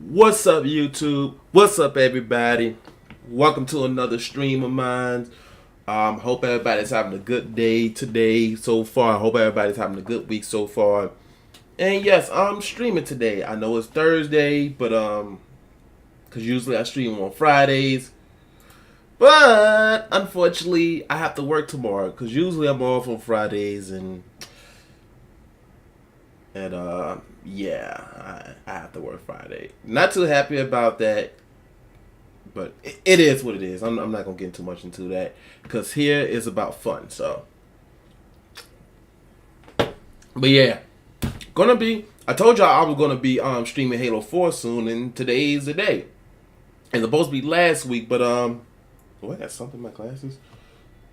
What's up, YouTube? What's up, everybody? Welcome to another stream of mine. Hope everybody's having a good day today so far. Hope everybody's having a good week so far. And yes, I'm streaming today. I know it's Thursday, but because usually I stream on Fridays. But unfortunately, I have to work tomorrow because usually I'm off on Fridays and yeah, I have to work Friday. Not too happy about that, but it is what it is. I'm not gonna get too much into that because here is about fun. So, but yeah, I told y'all I was gonna be streaming Halo 4 soon, and today's the day. It's supposed to be last week, but oh, I got something in my glasses.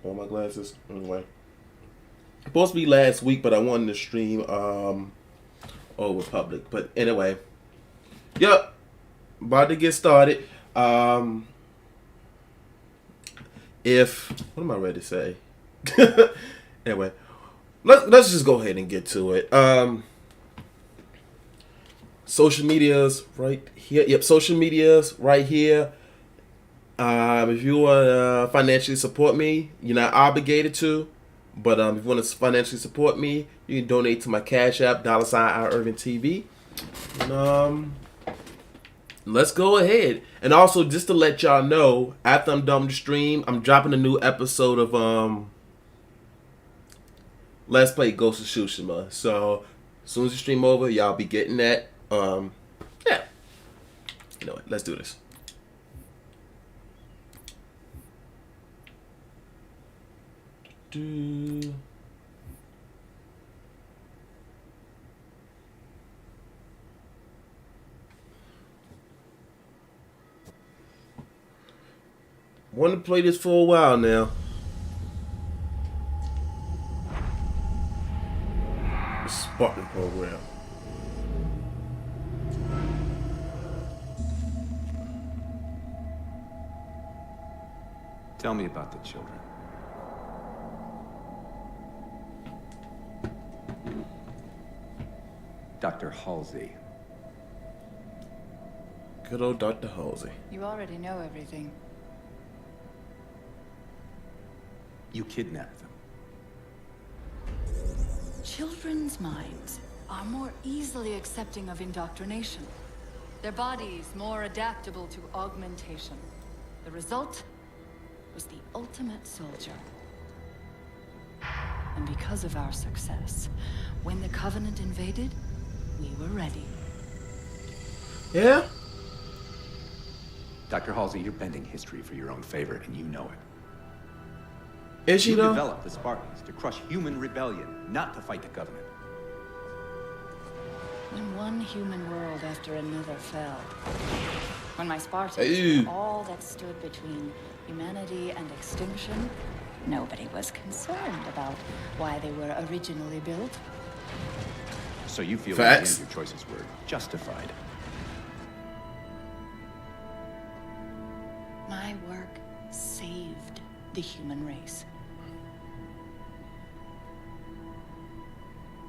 All my glasses. Anyway, supposed to be last week, but I wanted to stream SOREpvt. But anyway, yep, about to get started. What am I ready to say? Anyway, let's just go ahead and get to it. Social media's right here. Yep, social media's right here. If you want to financially support me, you're not obligated to. But if you want to financially support me, you can donate to my Cash App, $Irving TV. And let's go ahead. And also, just to let y'all know, after I'm done with the stream, I'm dropping a new episode of Let's Play Ghost of Tsushima. So as soon as the stream over, y'all be getting that. Yeah. You know what? Let's do this. Want to play this for a while now. The Spartan program. Tell me about the children. Dr. Halsey. Good old Dr. Halsey. You already know everything. You kidnapped them. Children's minds are more easily accepting of indoctrination. Their bodies more adaptable to augmentation. The result was the ultimate soldier. And because of our success, when the Covenant invaded, we were ready. Yeah? Dr. Halsey, you're bending history for your own favor, and you know it. Is she You though? developed the Spartans to crush human rebellion, not to fight the Covenant. When one human world after another fell, when my Spartans were all that stood between humanity and extinction, nobody was concerned about why they were originally built. So you feel Facts. that your choices were justified. My work saved the human race.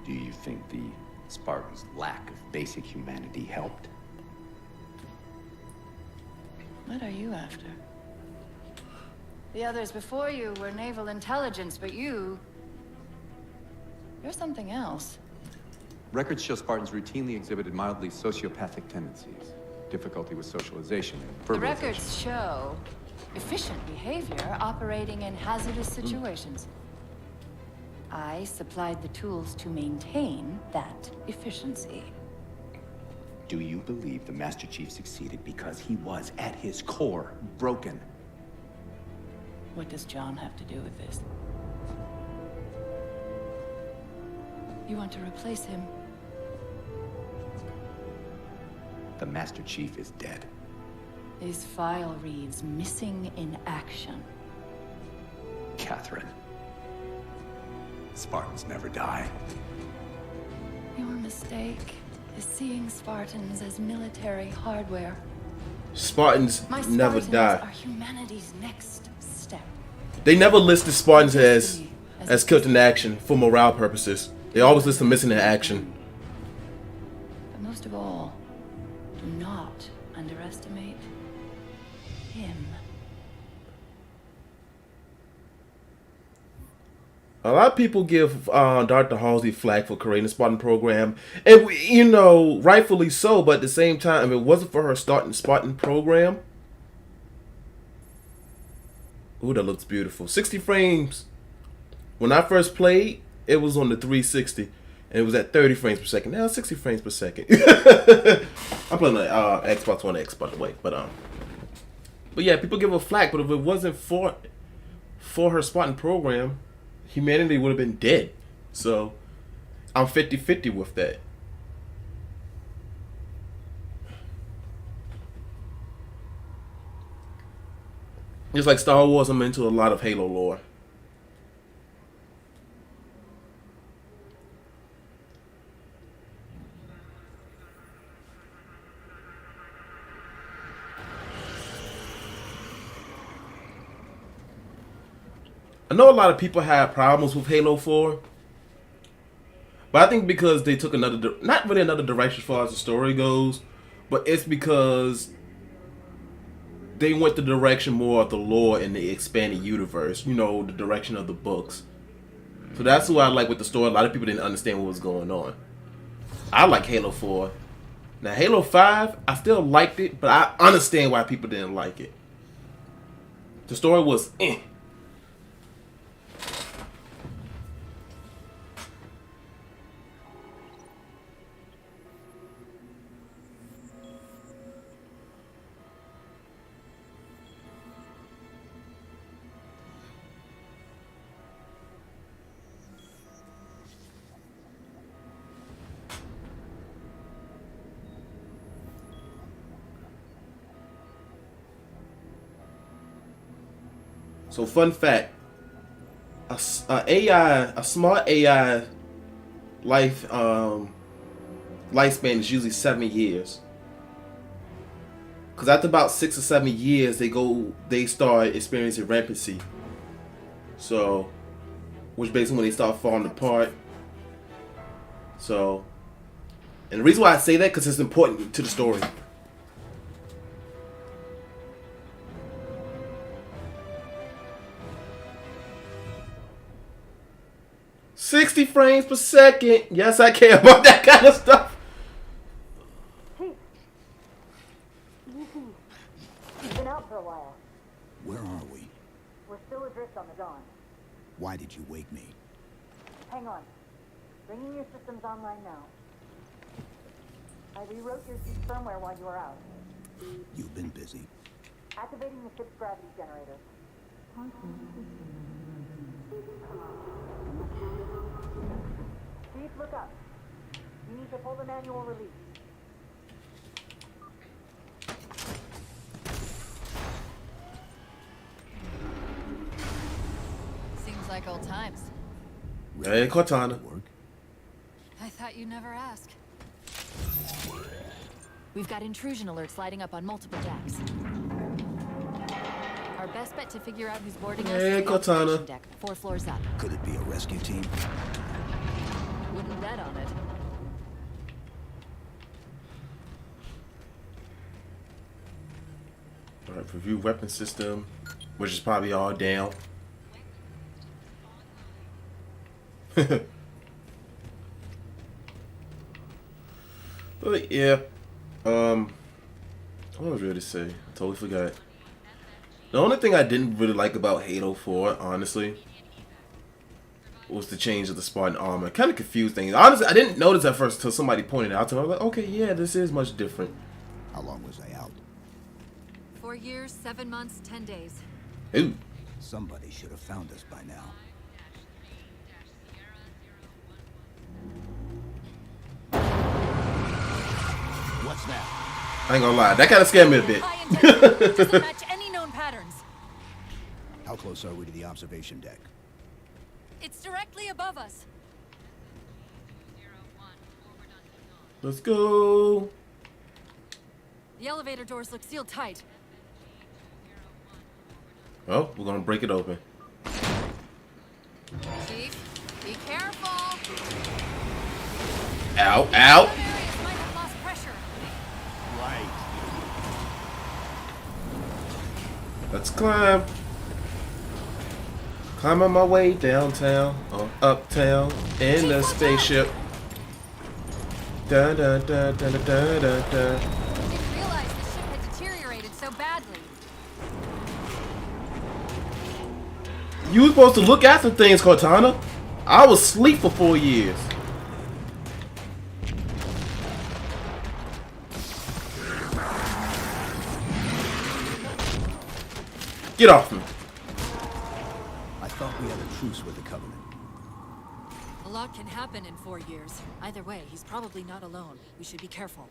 Do you think the Spartans' lack of basic humanity helped? What are you after? The others before you were naval intelligence, but you're something else. Records show Spartans routinely exhibited mildly sociopathic tendencies, difficulty with socialization, and The verbalization. records show efficient behavior operating in hazardous situations. I supplied the tools to maintain that efficiency. Do you believe the Master Chief succeeded because he was, at his core, broken? What does John have to do with this? You want to replace him? The Master Chief is dead. His file reads missing in action. Catherine. Spartans never die. Your mistake is seeing Spartans as military hardware. Spartans My never Spartans die. are humanity's next step. They never list the Spartans as killed in action for morale purposes. They always list them missing in action. The A lot of people give Dr. Halsey flack for creating the Spartan program, and you know, rightfully so. But at the same time, if it wasn't for her starting the Spartan program, ooh, that looks beautiful. 60 frames. When I first played, it was on the 360, and it was at 30 frames per second. Now it's 60 frames per second. I'm playing the Xbox One X, by the way, but yeah, people give her flack. But if it wasn't for her Spartan program, humanity would have been dead. So I'm 50-50 with that. Just like Star Wars, I'm into a lot of Halo lore. I know a lot of people have problems with Halo 4, but I think because they took not really another direction as far as the story goes, but it's because they went the direction more of the lore in the expanded universe, you know, the direction of the books. So that's what I like with the story. A lot of people didn't understand what was going on. I like Halo 4. Now Halo 5, I still liked it, but I understand why people didn't like it. The story was eh. So fun fact, a smart AI lifespan is usually 7 years. Cause after about 6 or 7 years, they start experiencing rampancy. So, which basically when they start falling apart. So, and the reason why I say that because it's important to the story. 60 frames per second. Yes, I care about that kind of stuff. Chief. You've been out for a while. Where are we? We're still adrift on the Dawn. Why did you wake me? Hang on. Bringing your systems online now. I rewrote your ship's firmware while you were out. You've been busy. Activating the ship's gravity generator. Chief, look up. You need to pull the manual release. Seems like old times. Hey, Cortana. Work? I thought you'd never ask. We've got intrusion alerts lighting up on multiple decks. Our best bet to figure out who's boarding us Hey, is the Cortana. observation deck, 4 floors up. Could it be a rescue team? Wouldn't bet on it. Alright, review weapon system, which is probably all down. But yeah, what was I ready to say? I totally forgot. The only thing I didn't really like about Halo 4, honestly, was the change of the Spartan armor. Kind of confused things. Honestly, I didn't notice at first until somebody pointed it out to me. I was like, okay, yeah, this is much different. How long was I out? 4 years, 7 months, 10 days. Ooh. Somebody should have found us by now. What's that? I ain't gonna lie, that kind of scared me a bit. High intensity. Doesn't match any known patterns. How close are we to the observation deck? It's directly above us. Let's go. The elevator doors look sealed tight. Well, we're gonna break it open. Chief, be careful. Ow, Some ow. areas might have lost pressure. Right. Let's climb. Climbing my way downtown or uptown in the spaceship. Da da da da da da da da. Didn't realize the ship had deteriorated so badly. You were supposed to look after things, Cortana. I was asleep for 4 years. Get off me. I thought we had a truce with the Covenant. A lot can happen in 4 years. Either way, he's probably not alone. We should be careful.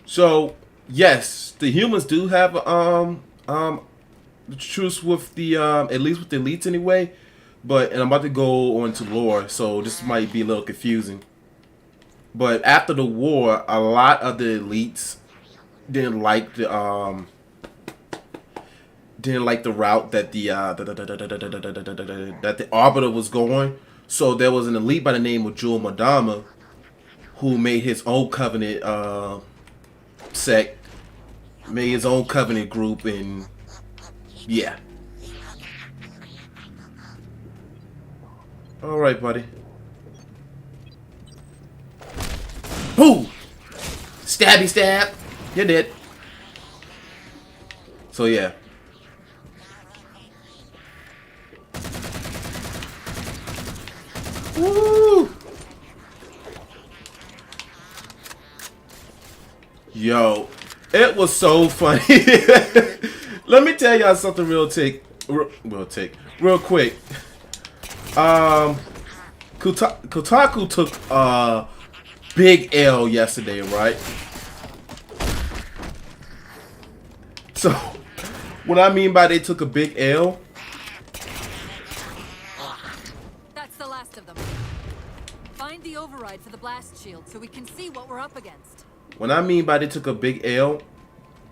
So, yes, the humans do have the truce with the at least with the elites anyway. But and I'm about to go on to lore, so this might be a little confusing. But after the war, a lot of the elites didn't like the route that the Arbiter was going. So there was an elite by the name of Jul Madama who made his own Covenant sect, made his own Covenant group, and yeah. All right, buddy. Whoo! Stabby stab. You're dead. So yeah. Woo! Yo, it was so funny. Let me tell y'all something real quick. Kotaku took a big L yesterday, right? So, what I mean by they took a big L, That's the last of them. Find the override for the blast shield so we can see what we're up against. when I mean by they took a big L,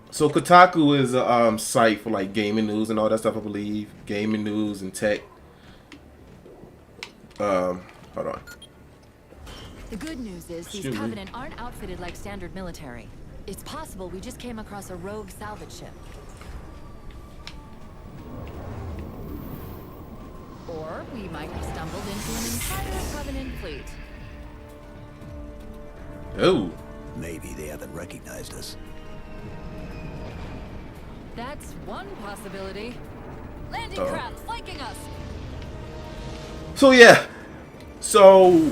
so Kotaku is a site for like gaming news and all that stuff, I believe. Gaming news and tech. Hold on. The good news is these Excuse me. Covenant aren't outfitted like standard military. It's possible we just came across a rogue salvage ship. Or we might have stumbled into an entire Covenant fleet. Oh. Maybe they haven't recognized us. That's one possibility. Landing Uh-oh. craft flanking us! So yeah. So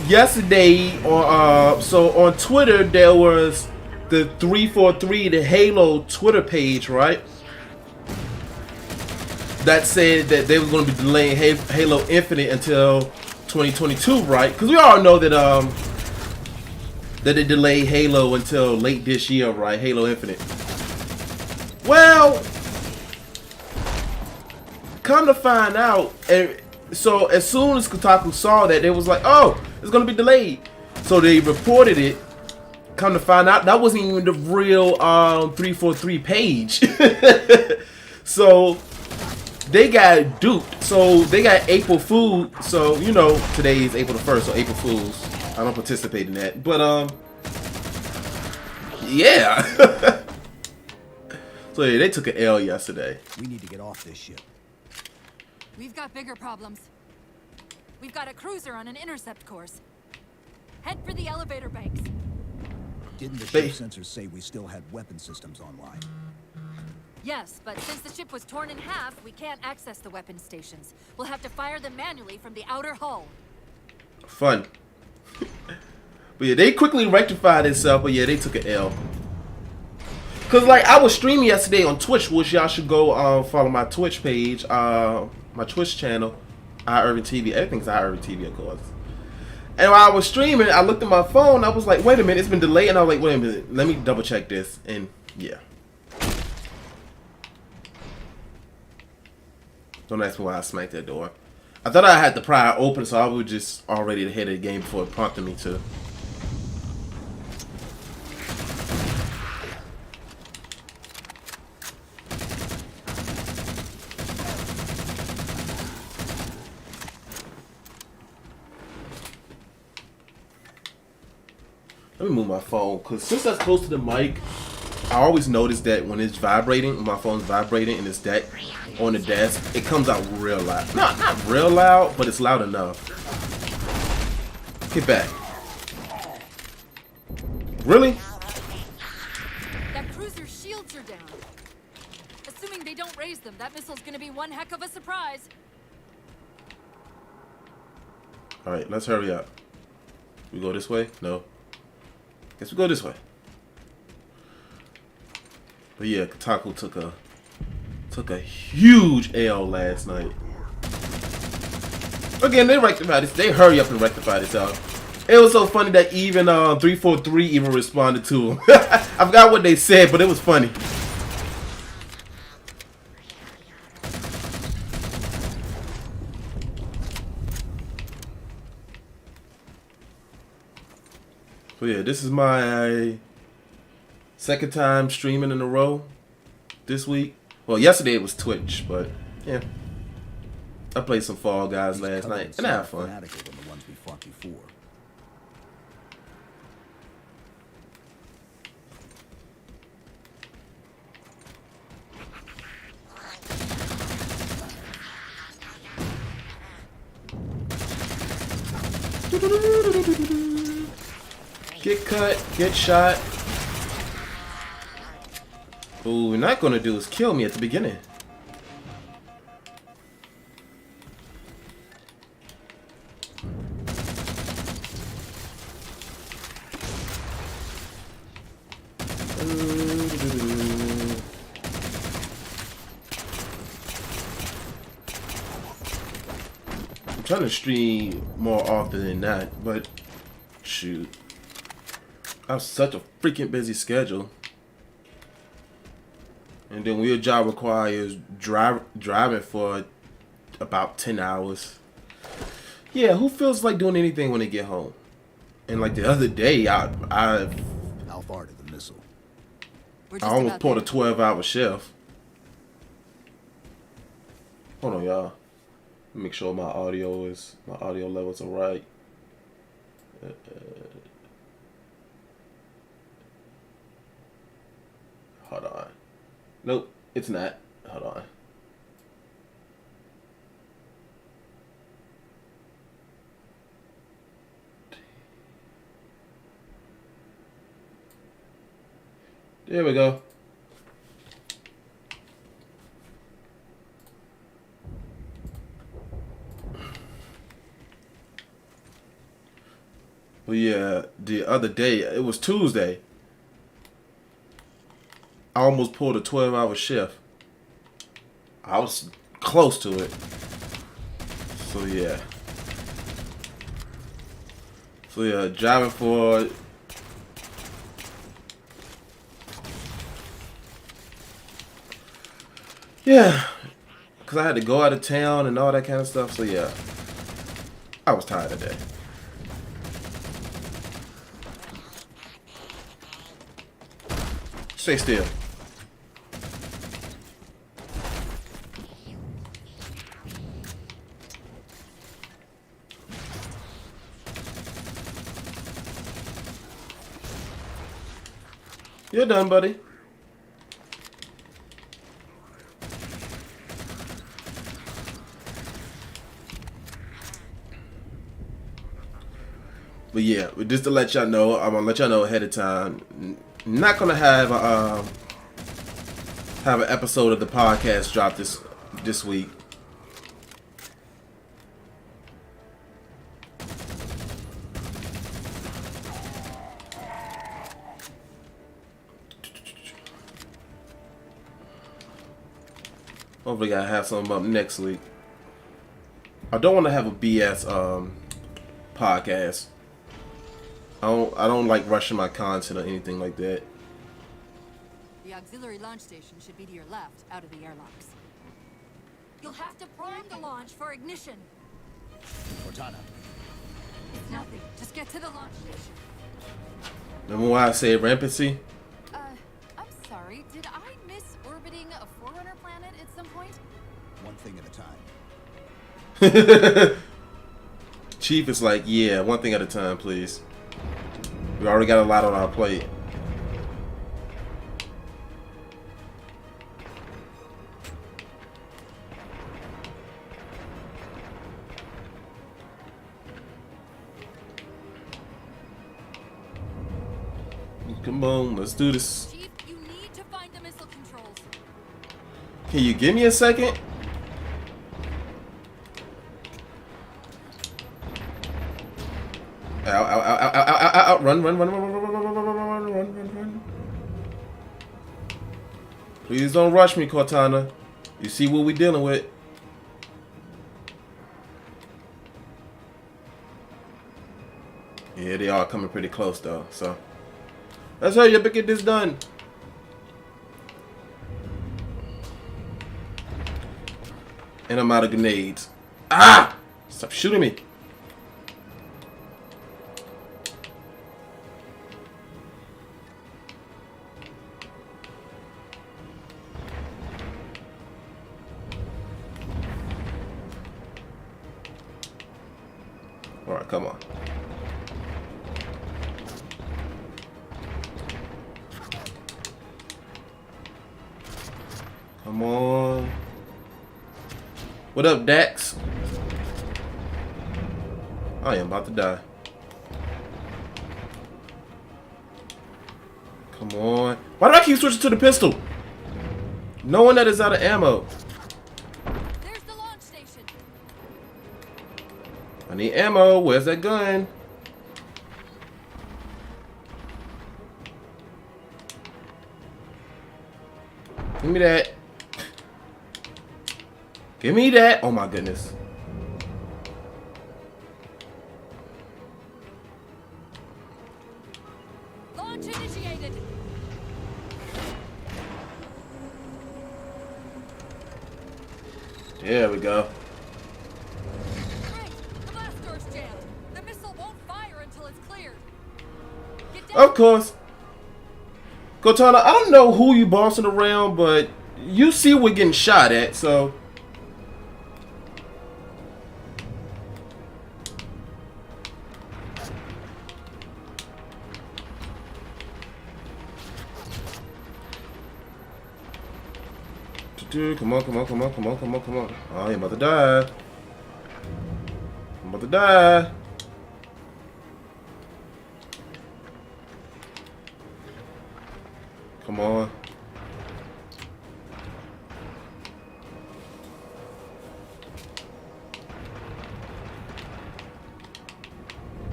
yesterday on Twitter there was the 343, the Halo Twitter page, right? That said that they were going to be delaying Halo Infinite until 2022, right? Because we all know that that they delayed Halo until late this year, right? Halo Infinite. Well, come to find out, so as soon as Kotaku saw that, they was like, "Oh, it's gonna be delayed." So they reported it. Come to find out, that wasn't even the real 343 page. So they got duped. So they got April Fool. So you know, today is April the 1st, so April Fools. I don't participate in that, but yeah. So yeah, they took an L yesterday. We need to get off this ship. We've got bigger problems. We've got a cruiser on an intercept course. Head for the elevator banks. Didn't the They- ship sensors say we still had weapon systems online? Yes, but since the ship was torn in half, we can't access the weapon stations. We'll have to fire them manually from the outer hull. Fun. But yeah, they quickly rectified itself, but yeah, they took an L. Cause like I was streaming yesterday on Twitch, which y'all should go follow my Twitch page, my Twitch channel, Irving TV. Everything's Irving TV, of course. And while I was streaming, I looked at my phone. I was like, wait a minute, it's been delayed. And I was like, wait a minute, let me double check this. And yeah. Don't ask me why I smacked that door. I thought I had the prior open, so I was just already ahead of the game before it prompted me to. Let me move my phone, because since that's close to the mic, I always notice that when it's vibrating, when my phone's vibrating and it's that on the desk, it comes out real loud. Not real loud, but it's loud enough. Get back. Really? That cruiser's shields are down. Assuming they don't raise them, that missile's gonna be one heck of a surprise. Alright, let's hurry up. We go this way? No. Guess we go this way. But yeah, Kotaku took a huge L last night. Again, they rectified this. They hurry up and rectify this out. It was so funny that even 343 even responded to him. I forgot what they said, but it was funny. So yeah, this is my second time streaming in a row this week. Well, yesterday it was Twitch, but yeah. I played some Fall Guys last night, and I had fun. Than the ones we fought before. Get cut, get shot. What we're not gonna do is kill me at the beginning. I'm trying to stream more often than that, but shoot. I have such a freaking busy schedule. And then your job requires driving for about 10 hours. Yeah, who feels like doing anything when they get home? And like the other day, I How far did the missile? almost pulled a 12-hour shift. Hold on, y'all. Make sure my audio levels are right. Hold on. Nope, it's not. Hold on. There we go. Well, yeah, the other day, it was Tuesday. I almost pulled a 12-hour shift. I was close to it. So yeah. Driving for yeah, because I had to go out of town and all that kind of stuff. So yeah, I was tired today. Stay still. You're done, buddy. But yeah, just to let y'all know, I'm gonna let y'all know ahead of time. Not gonna have an episode of the podcast drop this week. Hopefully, I have something up next week. I don't want to have a BS podcast. I don't like rushing my content or anything like that. The auxiliary launch station should be to your left, out of the airlocks. You'll have to prime the launch for ignition. Cortana. It's nothing. Just get to the launch station. Remember why I said rampancy? I'm sorry. Did I miss orbiting a Forerunner planet at some point? One thing at a time. Chief is like, yeah, one thing at a time, please. We already got a lot on our plate. Come on, let's do this. Chief, you need to find the missile controls. Can you give me a second? Ow, ow, ow, ow, ow, ow, ow, ow. Run, run, run, run, run, run, run, run, run, run, run, run, run. Please don't rush me, Cortana. You see what we dealing with. Yeah, they are coming pretty close though, so let's hurry up and get this done. And I'm out of grenades. Ah! Stop shooting me. Alright, come on. Come on. What up, Dax? I am about to die. Come on. Why do I keep switching to the pistol? Knowing that it's out of ammo. There's the launch station. I need ammo. Where's that gun? Give me that. Give me that. Oh my goodness. Launch initiated. There we go. Great. The blast door's jammed. The missile won't fire until it's cleared. Get down. Of course. Cortana, I don't know who you bossing around, but you see we're getting shot at, so. Dude, come on, come on, come on, come on, come on, come on. Oh, you're about to die. I'm about to die. Come on.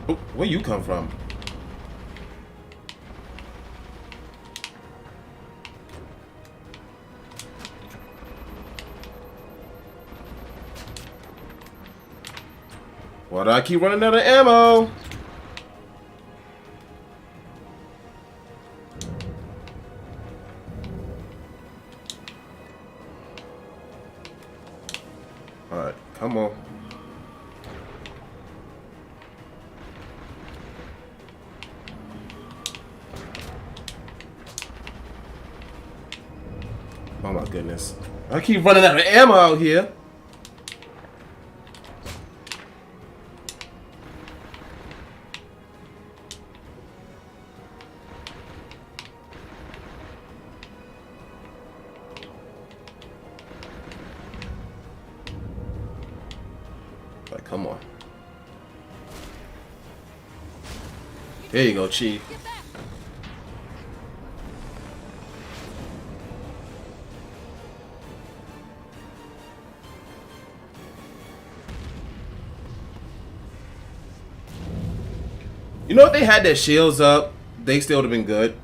Oh, where you come from? Why do I keep running out of ammo? Alright, come on. Oh my goodness. I keep running out of ammo out here. Come on. There you go, Chief. You know, if they had their shields up, they still would have been good.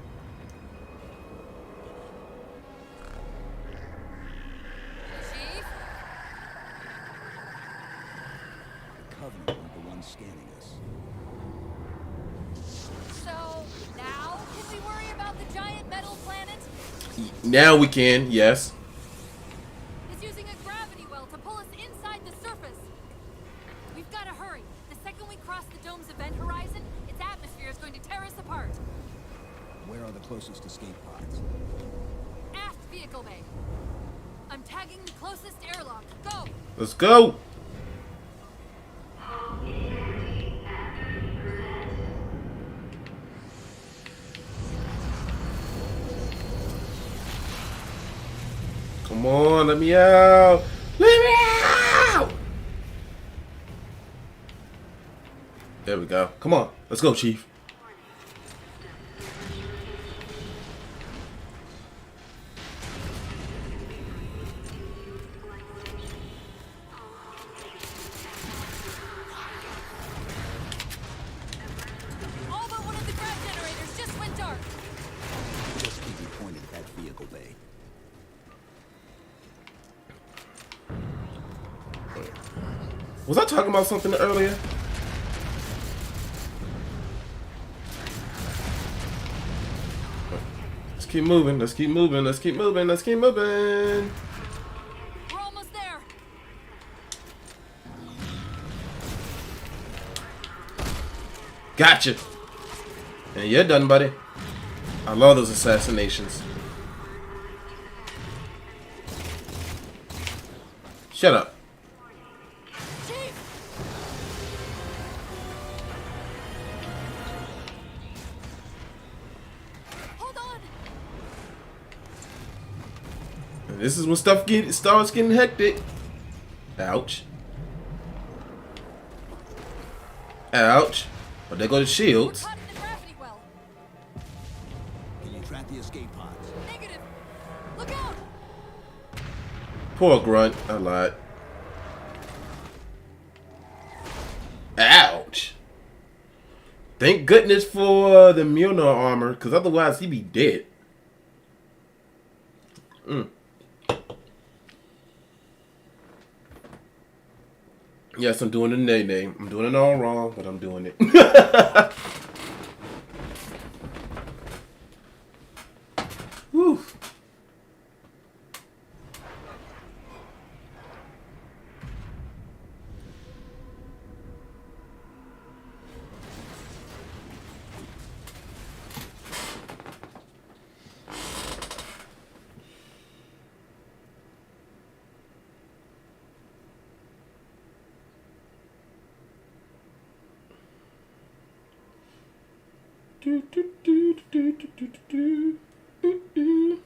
Now we can, yes. It's using a gravity well to pull us inside the surface. We've got to hurry. The second we cross the dome's event horizon, its atmosphere is going to tear us apart. Where are the closest escape pods? Aft vehicle bay. I'm tagging the closest airlock. Go! Let's go! Come on, let me out! Let me out! There we go. Come on, let's go, Chief. Was I talking about something earlier? Let's keep moving. Let's keep moving. Let's keep moving. Let's keep moving. We're almost there. Gotcha. And you're done, buddy. I love those assassinations. Shut up. Chief! Hold on. And this is when stuff starts getting hectic. Ouch. Ouch. Oh, there go the We're shields. caught in the gravity well. Can you track the escape pods? Negative. Look out! Poor grunt. I lied. Ouch. Thank goodness for the Mjolnir armor, because otherwise he'd be dead. Yes, I'm doing the nay-nay. I'm doing it all wrong, but I'm doing it. Whew. Do, do, do, do, do, do, do, do, do.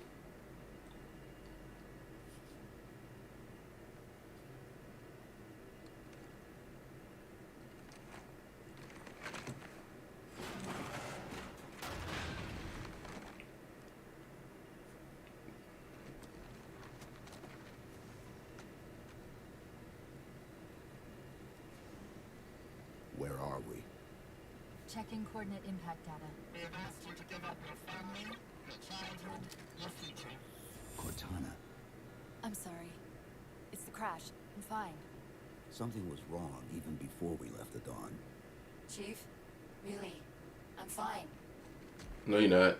Where are we? Checking coordinate impact data. Cortana. I'm sorry. It's the crash. I'm fine. Something was wrong even before we left the Dawn. Chief, really, I'm fine. No, you're not.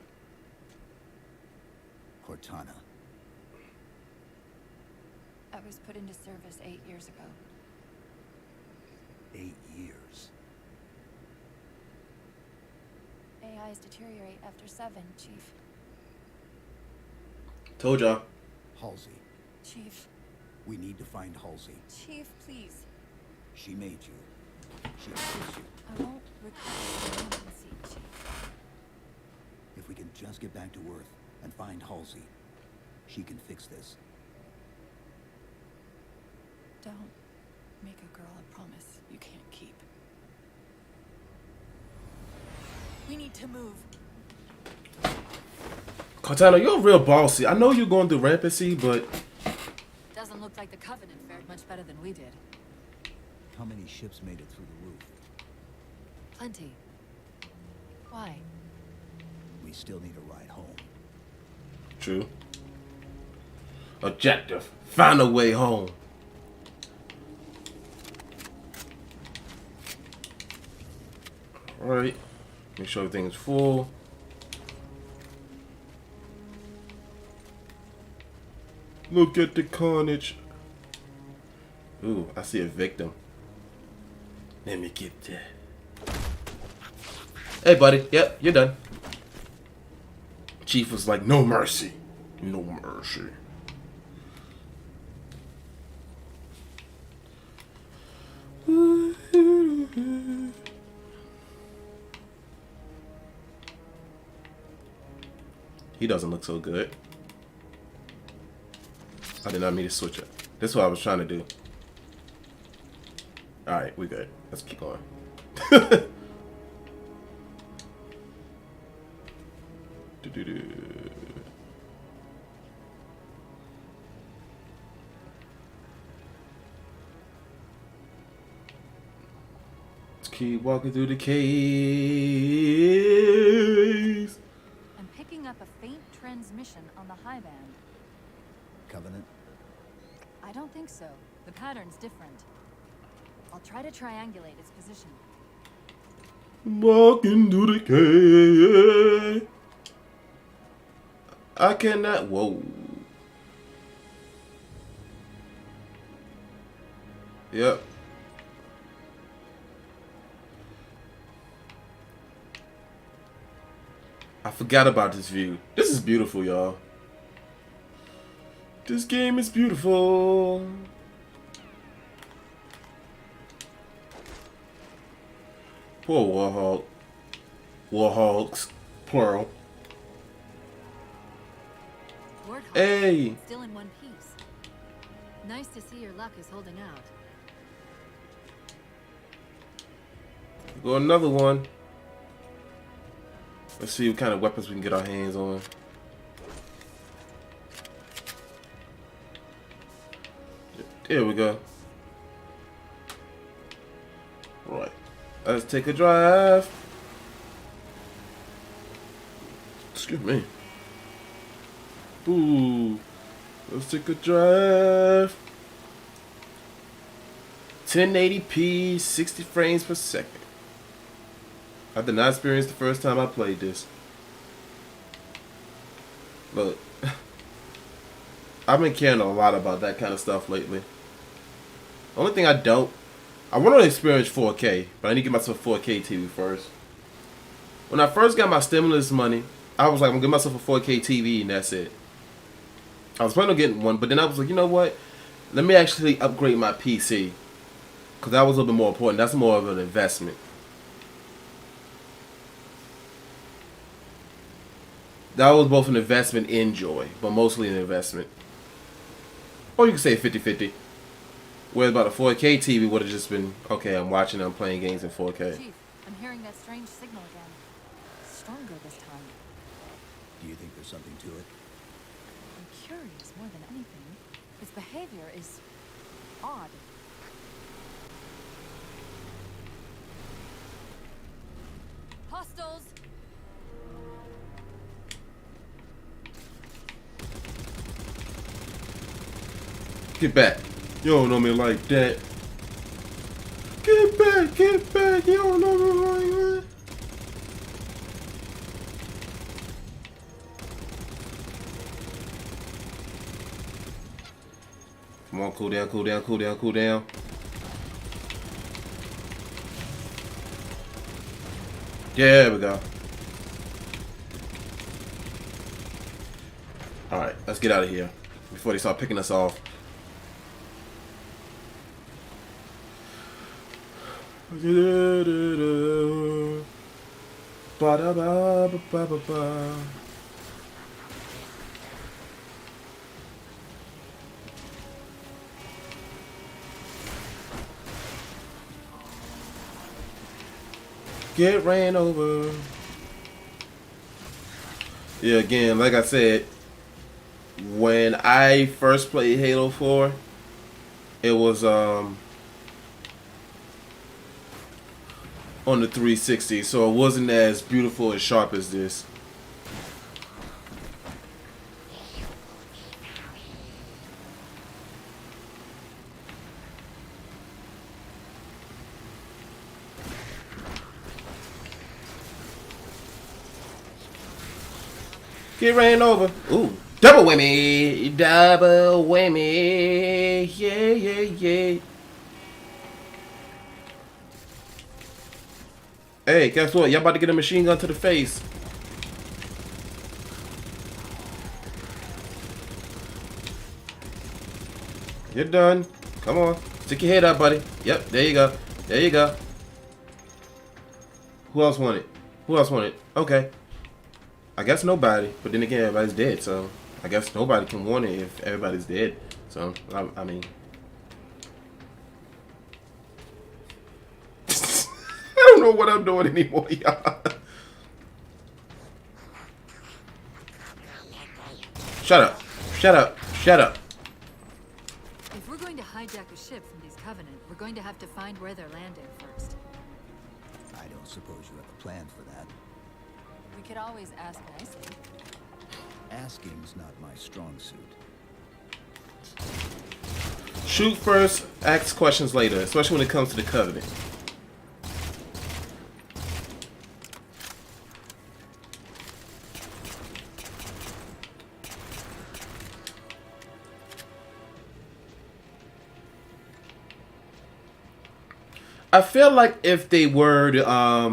Cortana. I was put into service 8 years ago. 8 years. AIs deteriorate after 7, Chief. Told y'all. Halsey. Chief, We need to find Halsey. Chief, please. She made you. She kills you. I won't request emergency, Chief. If we can just get back to Earth and find Halsey, she can fix this. Don't make a girl a promise you can't keep. We need to move. Cortana, you're real bossy. I know you're going through rampancy, but Doesn't look like the Covenant fared much better than we did. How many ships made it through the roof? Plenty. Why? We still need a ride home. true. Objective. Find a way home. Alright. Make sure everything's full. Look at the carnage. Ooh, I see a victim. Let me get that. Hey, buddy. Yep, you're done. Chief was like, no mercy. No mercy. He doesn't look so good. I did not mean to switch it. That's what I was trying to do. Alright, we good. Let's keep going. Let's keep walking through the caves. I'm picking up a faint transmission on the high band. Covenant? I don't think so. The pattern's different. I'll try to triangulate its position. Walking through the cave. I cannot. Whoa. Yep. I forgot about this view. This is beautiful, y'all. This game is beautiful. Poor Warhawk. Warhawks, plural. Warthog, Hey. still in one piece. Nice to see your luck is holding out. Go another one. Let's see what kind of weapons we can get our hands on. There we go. Right. Let's take a drive. Excuse me. Ooh. Let's take a drive. 1080p, 60 frames per second. I did not experience the first time I played this. Look. I've been caring a lot about that kind of stuff lately. Only thing I want to experience 4K, but I need to get myself a 4K TV first. When I first got my stimulus money, I was like, I'm going to get myself a 4K TV and that's it. I was planning on getting one, but then I was like, you know what? Let me actually upgrade my PC. Because that was a little bit more important. That's more of an investment. That was both an investment and joy, but mostly an investment. Or you can say 50-50. Whereas about a 4K TV would have just been, okay, I'm watching, I'm playing games in 4K. Chief, I'm hearing that strange signal again. Stronger this time. Do you think there's something to it? I'm curious more than anything. His behavior is odd. Hostiles! Get back. You don't know me like that. Get back, get back. You don't know me like that. Come on, cool down, cool down, cool down, cool down. Yeah, there we go. Alright, let's get out of here before they start picking us off. Ba-da-ba-ba-ba-ba. Get ran over. Yeah, again, like I said, when I first played Halo 4, it was on the 360, so it wasn't as beautiful and sharp as this. Get ran over. Ooh. Double whammy. Double whammy. Yeah, yeah, yeah. Hey, guess what? Y'all about to get a machine gun to the face. You're done. Come on. Stick your head up, buddy. Yep, there you go. There you go. Who else wanted? Who else wanted? Okay. I guess nobody, but then again, everybody's dead, so I guess nobody can want it if everybody's dead. So, I mean... I don't know what I'm doing anymore, y'all. Shut up. Shut up. Shut up. If we're going to hijack a ship from these Covenant, we're going to have to find where they're landing first. I don't suppose you have a plan for that. We could always ask nicely. Asking's not my strong suit. Shoot first, ask questions later, especially when it comes to the Covenant. I feel like if they were to, I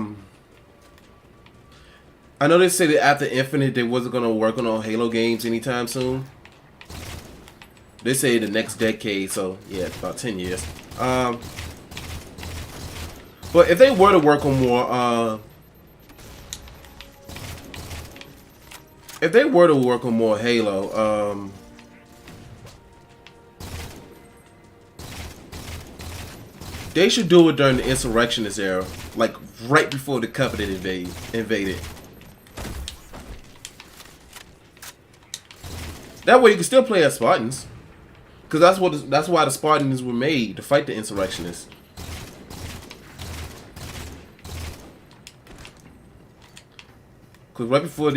know they say that after Infinite they wasn't gonna work on Halo games anytime soon. They say the next decade, so yeah, about 10 years. But if they were to work on more, Halo, they should do it during the Insurrectionist era, like right before the Covenant invaded. That way you can still play as Spartans, because that's why the Spartans were made, to fight the Insurrectionists. Because right before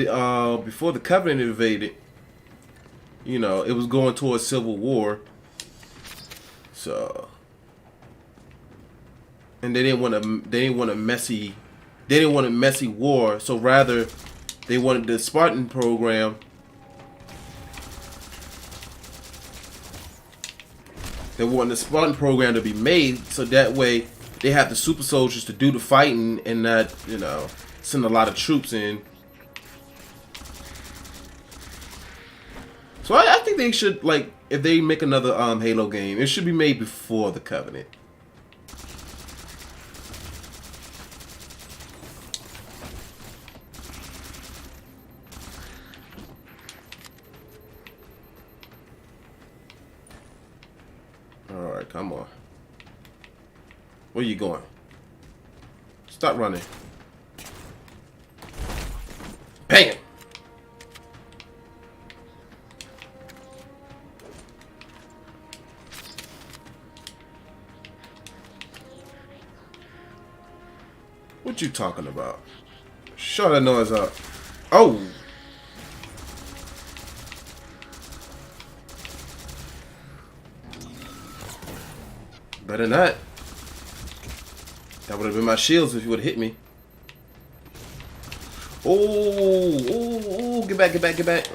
the Covenant invaded, you know, it was going towards civil war. So. And they didn't want a messy war, so rather they wanted the Spartan program. They wanted the Spartan program to be made, so that way they have the super soldiers to do the fighting and not, you know, send a lot of troops in. So I think they should, like, if they make another Halo game, it should be made before the Covenant. Alright, come on. Where you going? Stop running. Bang! What you talking about? Shut that noise up. Oh! Better not. That would have been my shields if you would have hit me. Oh, get back, get back, get back.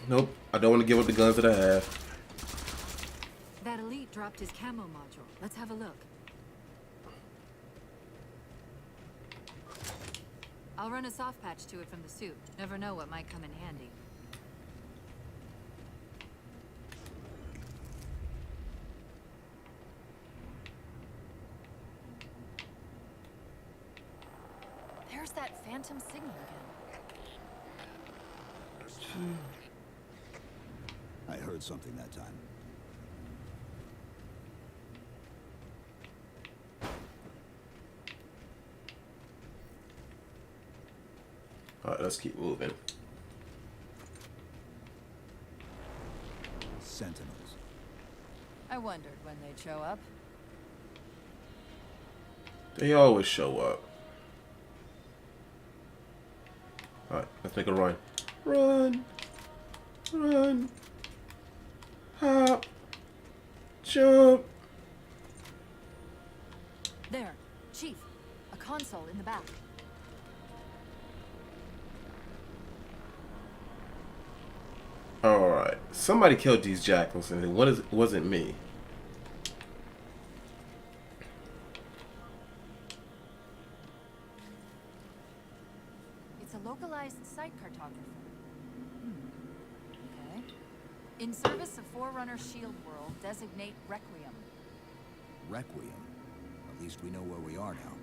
Nope, I don't want to give up the guns that I have. That elite dropped his camo module. Let's have a look. I'll run a soft patch to it from the suit. Never know what might come in handy. There's that phantom signal again. I heard something that time. Alright, let's keep moving. Sentinels. I wondered when they'd show up. They always show up. Alright, let's make a run. Run! Run! Hop! Jump! There, Chief. A console in the back. Alright, somebody killed these jackals and it wasn't me. It's a localized site cartographer. Okay. In service of Forerunner Shield World, designate Requiem. Requiem. At least we know where we are now.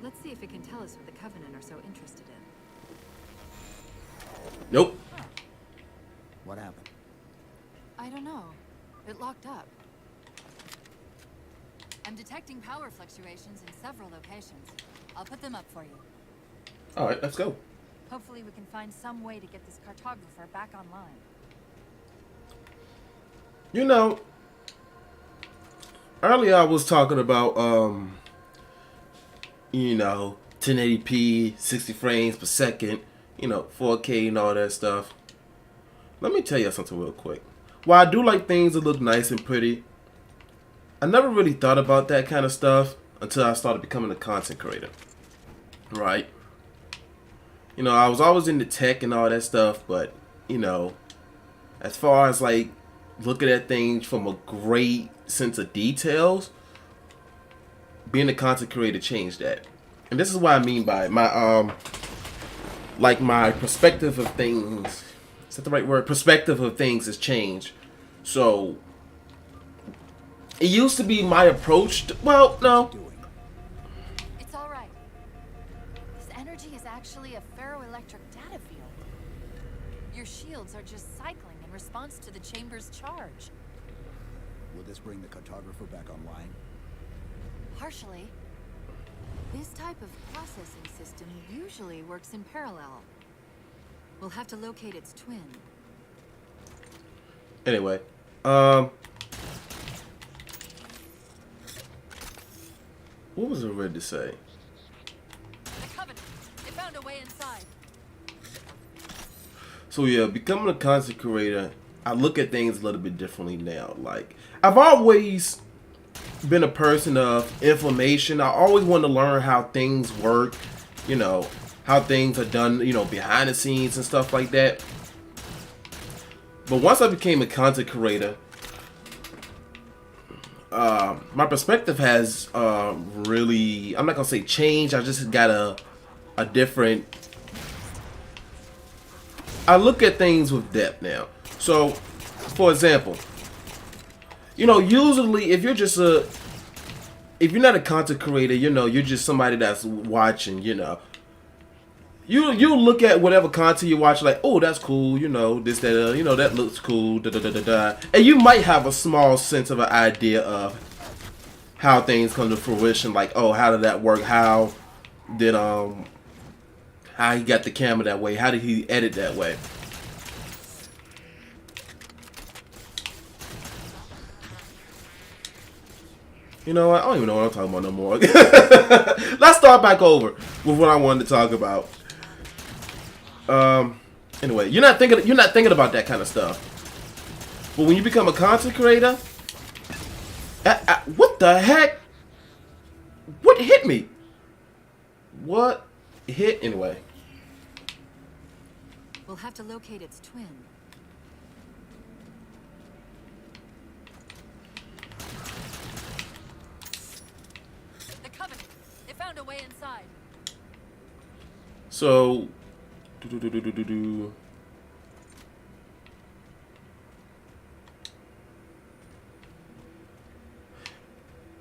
Let's see if it can tell us what the Covenant are so interested in. Nope. What happened? I don't know. It locked up. I'm detecting power fluctuations in several locations. I'll put them up for you. Alright, let's go. Hopefully we can find some way to get this cartographer back online. You know, earlier I was talking about, you know, 1080p, 60 frames per second, you know, 4K and all that stuff. let me tell you something real quick. While I do like things that look nice and pretty, I never really thought about that kind of stuff until I started becoming a content creator. Right? You know, I was always into tech and all that stuff, but, you know, as far as like looking at things from a great sense of details, being a content creator changed that. And this is what I mean by my like my perspective of things. Is that the right word? Perspective of things has changed. So it used to be my approach to, well, no. It's all right. This energy is actually a ferroelectric data field. Your shields are just cycling in response to the chamber's charge. Will this bring the cartographer back online? Partially. This type of processing system usually works in parallel. We'll have to locate its twin. Anyway, what was I ready to say? The Covenant. They found a way inside. So yeah, becoming a content creator, I look at things a little bit differently now. Like, I've always been a person of information. I always want to learn how things work, you know, how things are done, you know, behind the scenes and stuff like that. But once I became a content creator, my perspective has really, I'm not gonna say changed. I just got a different. I look at things with depth now. So, for example, you know, usually if you're not a content creator, you know, you're just somebody that's watching, you know. You look at whatever content you watch, like, oh, that's cool, you know, this, that, you know, that looks cool, da da da da da, and you might have a small sense of an idea of how things come to fruition, like, oh, how did that work? How did how he got the camera that way? How did he edit that way? You know what? I don't even know what I'm talking about no more. Let's start back over with what I wanted to talk about. Anyway, you're not thinking about that kind of stuff. But when you become a content creator, what the heck? What hit me? What hit anyway? We'll have to locate its twin. The Covenant. They found a way inside. So,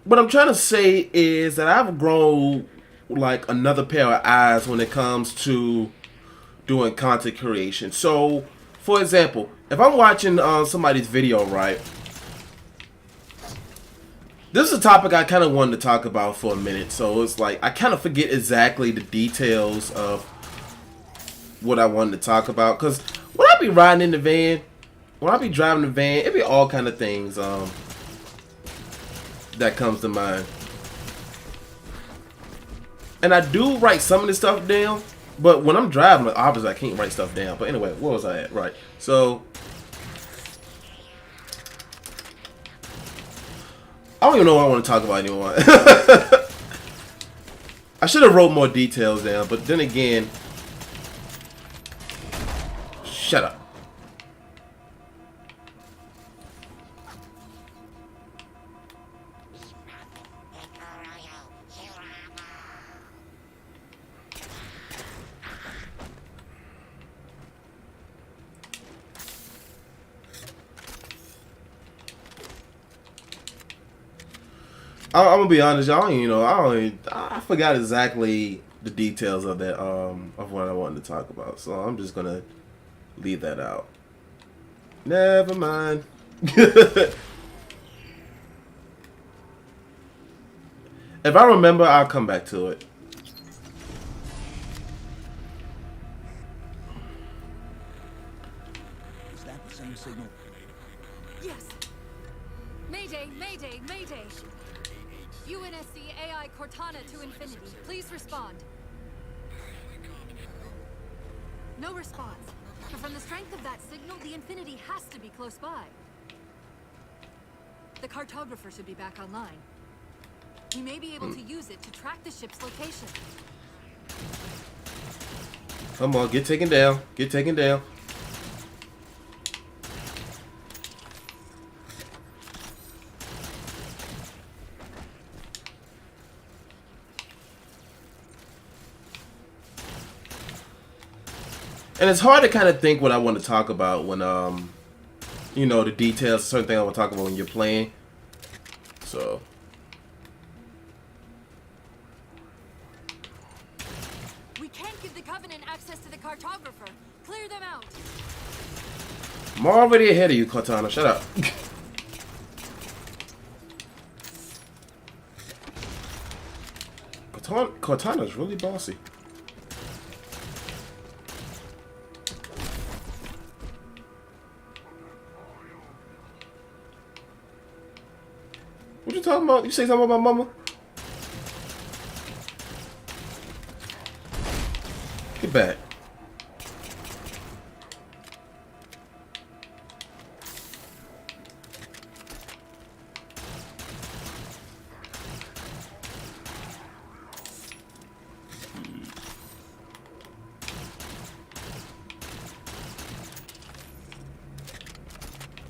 what I'm trying to say is that I've grown like another pair of eyes when it comes to doing content creation. So, for example, if I'm watching somebody's video, right? This is a topic I kind of wanted to talk about for a minute. So it's like I kind of forget exactly the details of what I wanted to talk about. Because when I be riding in the van, when I be driving the van, it be all kind of things that comes to mind. And I do write some of this stuff down, but when I'm driving, obviously I can't write stuff down. But anyway, where was I at? Right. So I don't even know what I want to talk about anymore. I should have wrote more details down, but then again, shut up. I'm gonna be honest, y'all. I forgot exactly the details of that of what I wanted to talk about, so I'm just gonna leave that out. Never mind. If I remember, I'll come back to it. Is that the same signal? Yes. Mayday, mayday, mayday. UNSC AI Cortana to infinity. Please respond. No response. But from the strength of that signal, the Infinity has to be close by. The cartographer should be back online. We may be able to use it to track the ship's location. Come on, get taken down. Get taken down. And it's hard to kind of think what I want to talk about when, you know, the details, certain things I want to talk about when you're playing. So. We can't give the Covenant access to the cartographer. Clear them out. I'm already ahead of you, Cortana. Shut up. Cortana's really bossy. What you talking about? You say something about mama? Get back.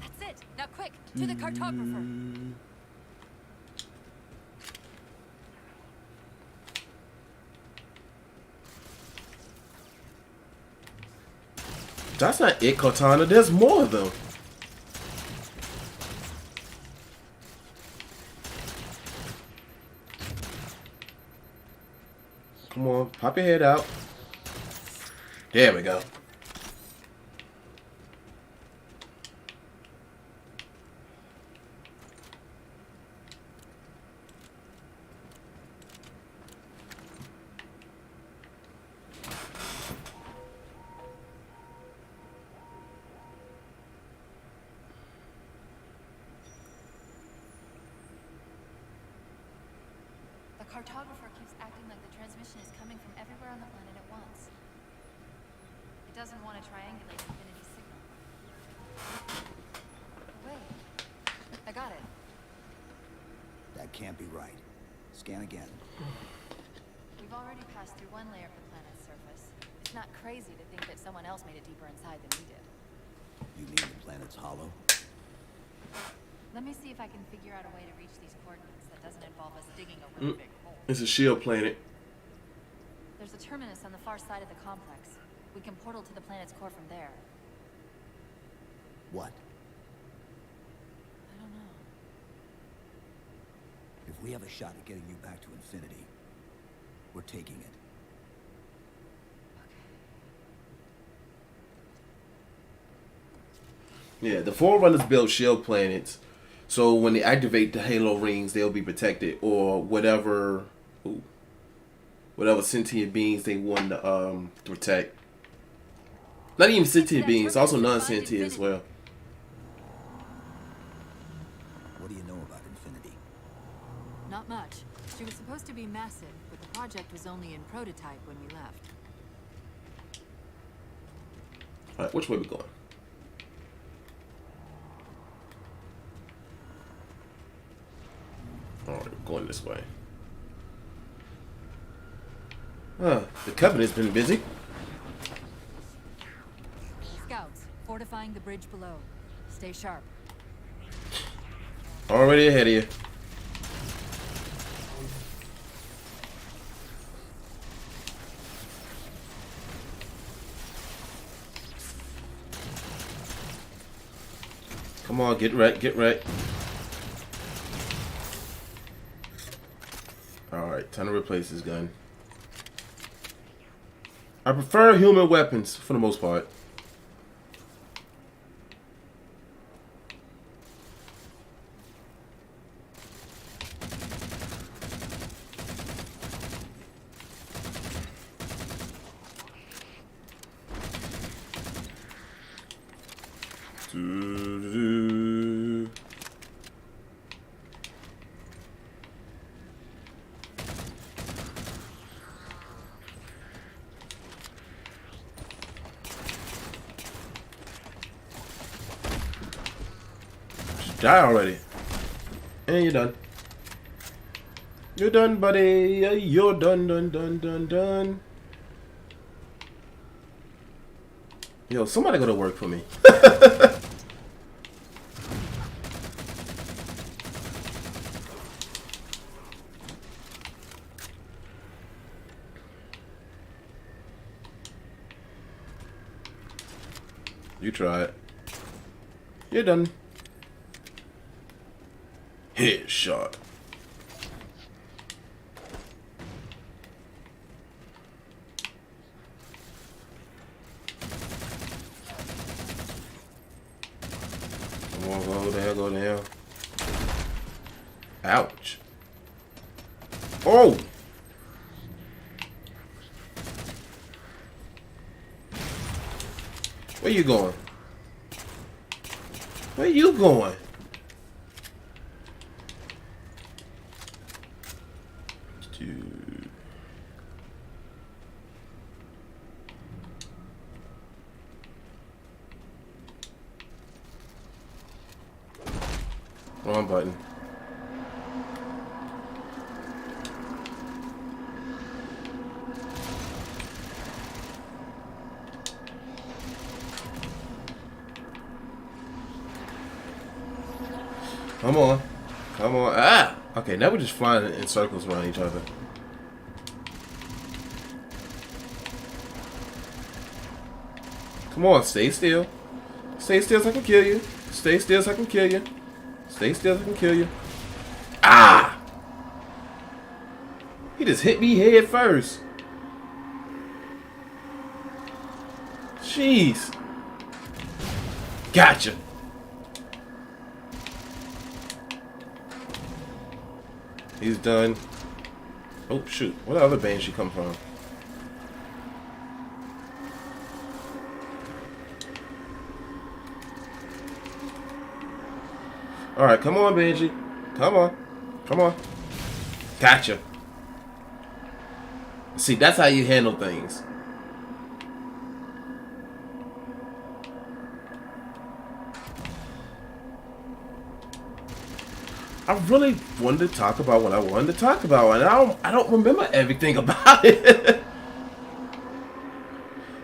That's it. Now quick, to the cartographer. That's not it, Cortana. There's more of them. Come on, pop your head out. There we go. The cartographer keeps acting like the transmission is coming from everywhere on the planet at once. It doesn't want to triangulate Infinity's signal. Wait. I got it. That can't be right. Scan again. We've already passed through one layer of the planet's surface. It's not crazy to think that someone else made it deeper inside than we did. You mean the planet's hollow? Let me see if I can figure out a way to reach these coordinates that doesn't involve us digging a really big hole. It's a shield planet. There's a terminus on the far side of the complex. We can portal to the planet's core from there. What? I don't know. If we have a shot at getting you back to Infinity, we're taking it. Yeah, the Forerunners build shield planets, so when they activate the Halo rings, they'll be protected, or whatever sentient beings they want to protect. Not even sentient beings, also non-sentient as well. What do you know about Infinity? Not much. She was supposed to be massive, but the project was only in prototype when we left. Alright, which way we going? Alright, we're going this way. The Covenant's been busy. Scouts, fortifying the bridge below. Stay sharp. Already ahead of you. Come on, get right, get right. Alright, time to replace this gun. I prefer human weapons for the most part. Die already. And you're done. You're done, buddy. You're done. Yo, somebody go to work for me. You try it. You're done. Headshot. Come on, go down. Ouch. Oh! Where you going? Where you going? Dude. Wrong button. Come on. Come on. Ah! Okay, now we're just flying in circles around each other. Come on, stay still. Stay still so I can kill you. Stay still so I can kill you. Stay still so I can kill you. Ah! He just hit me head first. Jeez. Gotcha. He's done. Oh shoot! Where the other band she come from? All right, come on, Benji. Come on, come on. Gotcha. See, that's how you handle things. I really wanted to talk about what I wanted to talk about, and I don't remember everything about it.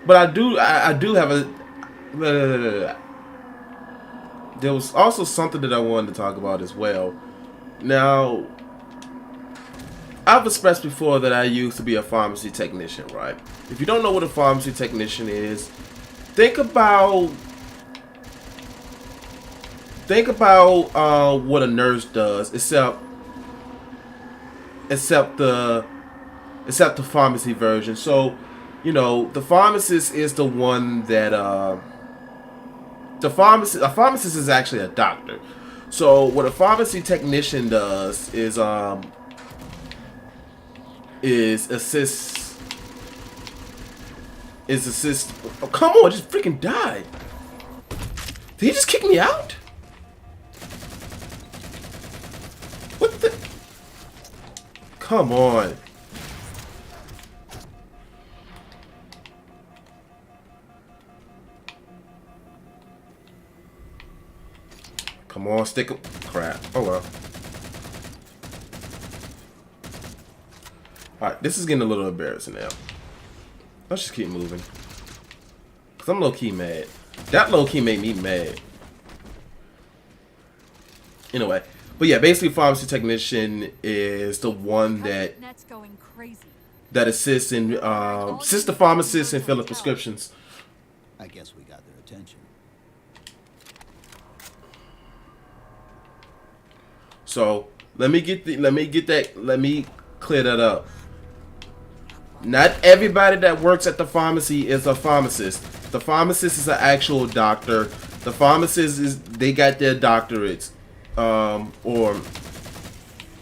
But I do have a. There was also something that I wanted to talk about as well. Now, I've expressed before that I used to be a pharmacy technician, right? If you don't know what a pharmacy technician is, think about what a nurse does, except the pharmacy version. So, you know, the pharmacist is the one that a pharmacist is actually a doctor. So what a pharmacy technician does is assist. Oh, come on, just freaking die. Did he just kick me out? What the? Come on. Come on, stick him. Crap. Oh well. Alright, this is getting a little embarrassing now. Let's just keep moving. Because I'm low-key mad. That low-key made me mad. Anyway. But yeah, basically pharmacy technician is the one that assists the pharmacist in filling prescriptions. I guess we got their attention. So let me clear that up. Not everybody that works at the pharmacy is a pharmacist. The pharmacist is an actual doctor. The pharmacist they got their doctorates, or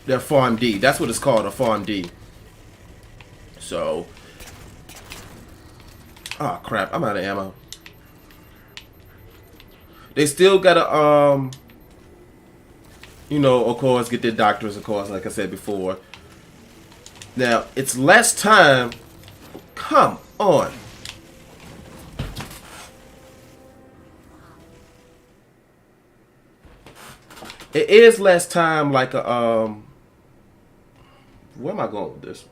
their PharmD. That's what it's called, a PharmD. So, oh crap, I'm out of ammo. They still gotta you know, of course, get their doctors, of course, like I said before. Now, it's less time. Come on. It is less time like a where am I going with this?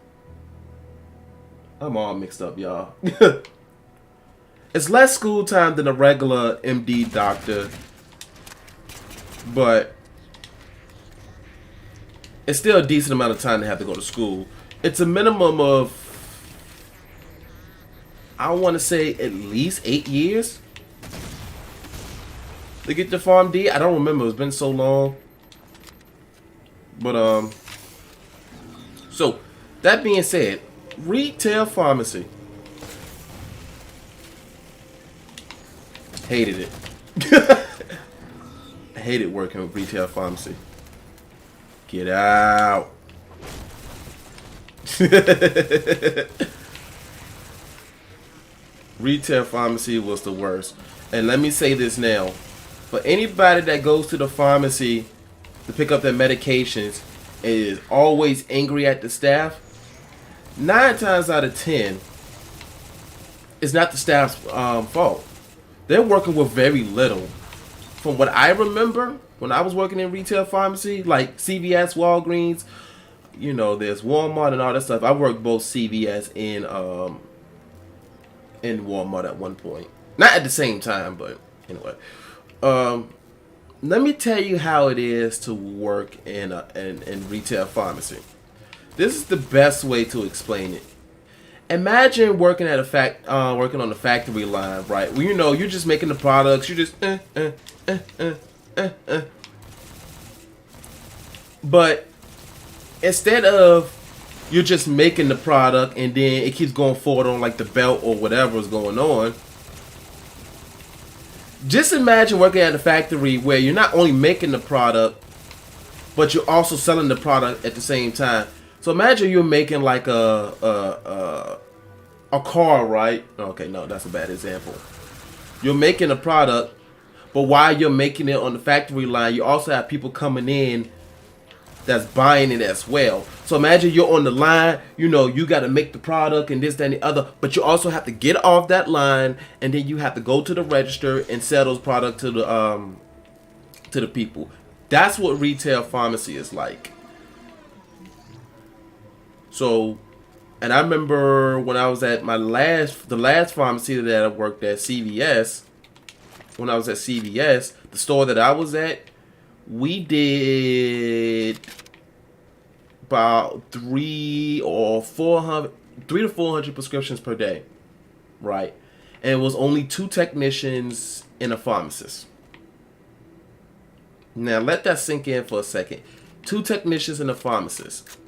I'm all mixed up, y'all. It's less school time than a regular MD doctor, but it's still a decent amount of time to have to go to school. It's a minimum of, I want to say, at least 8 years to get the PharmD. I don't remember. It's been so long. But so that being said, retail pharmacy. Hated it. I hated working with retail pharmacy. Get out. Retail pharmacy was the worst. And let me say this now. For anybody that goes to the pharmacy to pick up their medications and is always angry at the staff, 9 times out of 10, it's not the staff's fault. They're working with very little. From what I remember, when I was working in retail pharmacy, like CVS, Walgreens, you know, there's Walmart and all that stuff. I worked both CVS and Walmart at one point. Not at the same time, but anyway. Let me tell you how it is to work in retail pharmacy. This is the best way to explain it. Imagine working at working on the factory line, right? Well, you know, you're just making the products. You just But instead of you're just making the product and then it keeps going forward on like the belt or whatever is going on. Just imagine working at a factory where you're not only making the product, but you're also selling the product at the same time. So imagine you're making like a car, right? Okay, no, that's a bad example. You're making a product, but while you're making it on the factory line, you also have people coming in that's buying it as well. So imagine you're on the line, you know, you got to make the product and this, that, and the other, but you also have to get off that line and then you have to go to the register and sell those products to the people. That's what retail pharmacy is like. So, and I remember when I was at the last pharmacy that I worked at, CVS, when I was at CVS, the store that I was at, we did about 300 to 400 prescriptions per day, right? And it was only 2 technicians and a pharmacist. Now let that sink in for a second. 2 technicians and a pharmacist.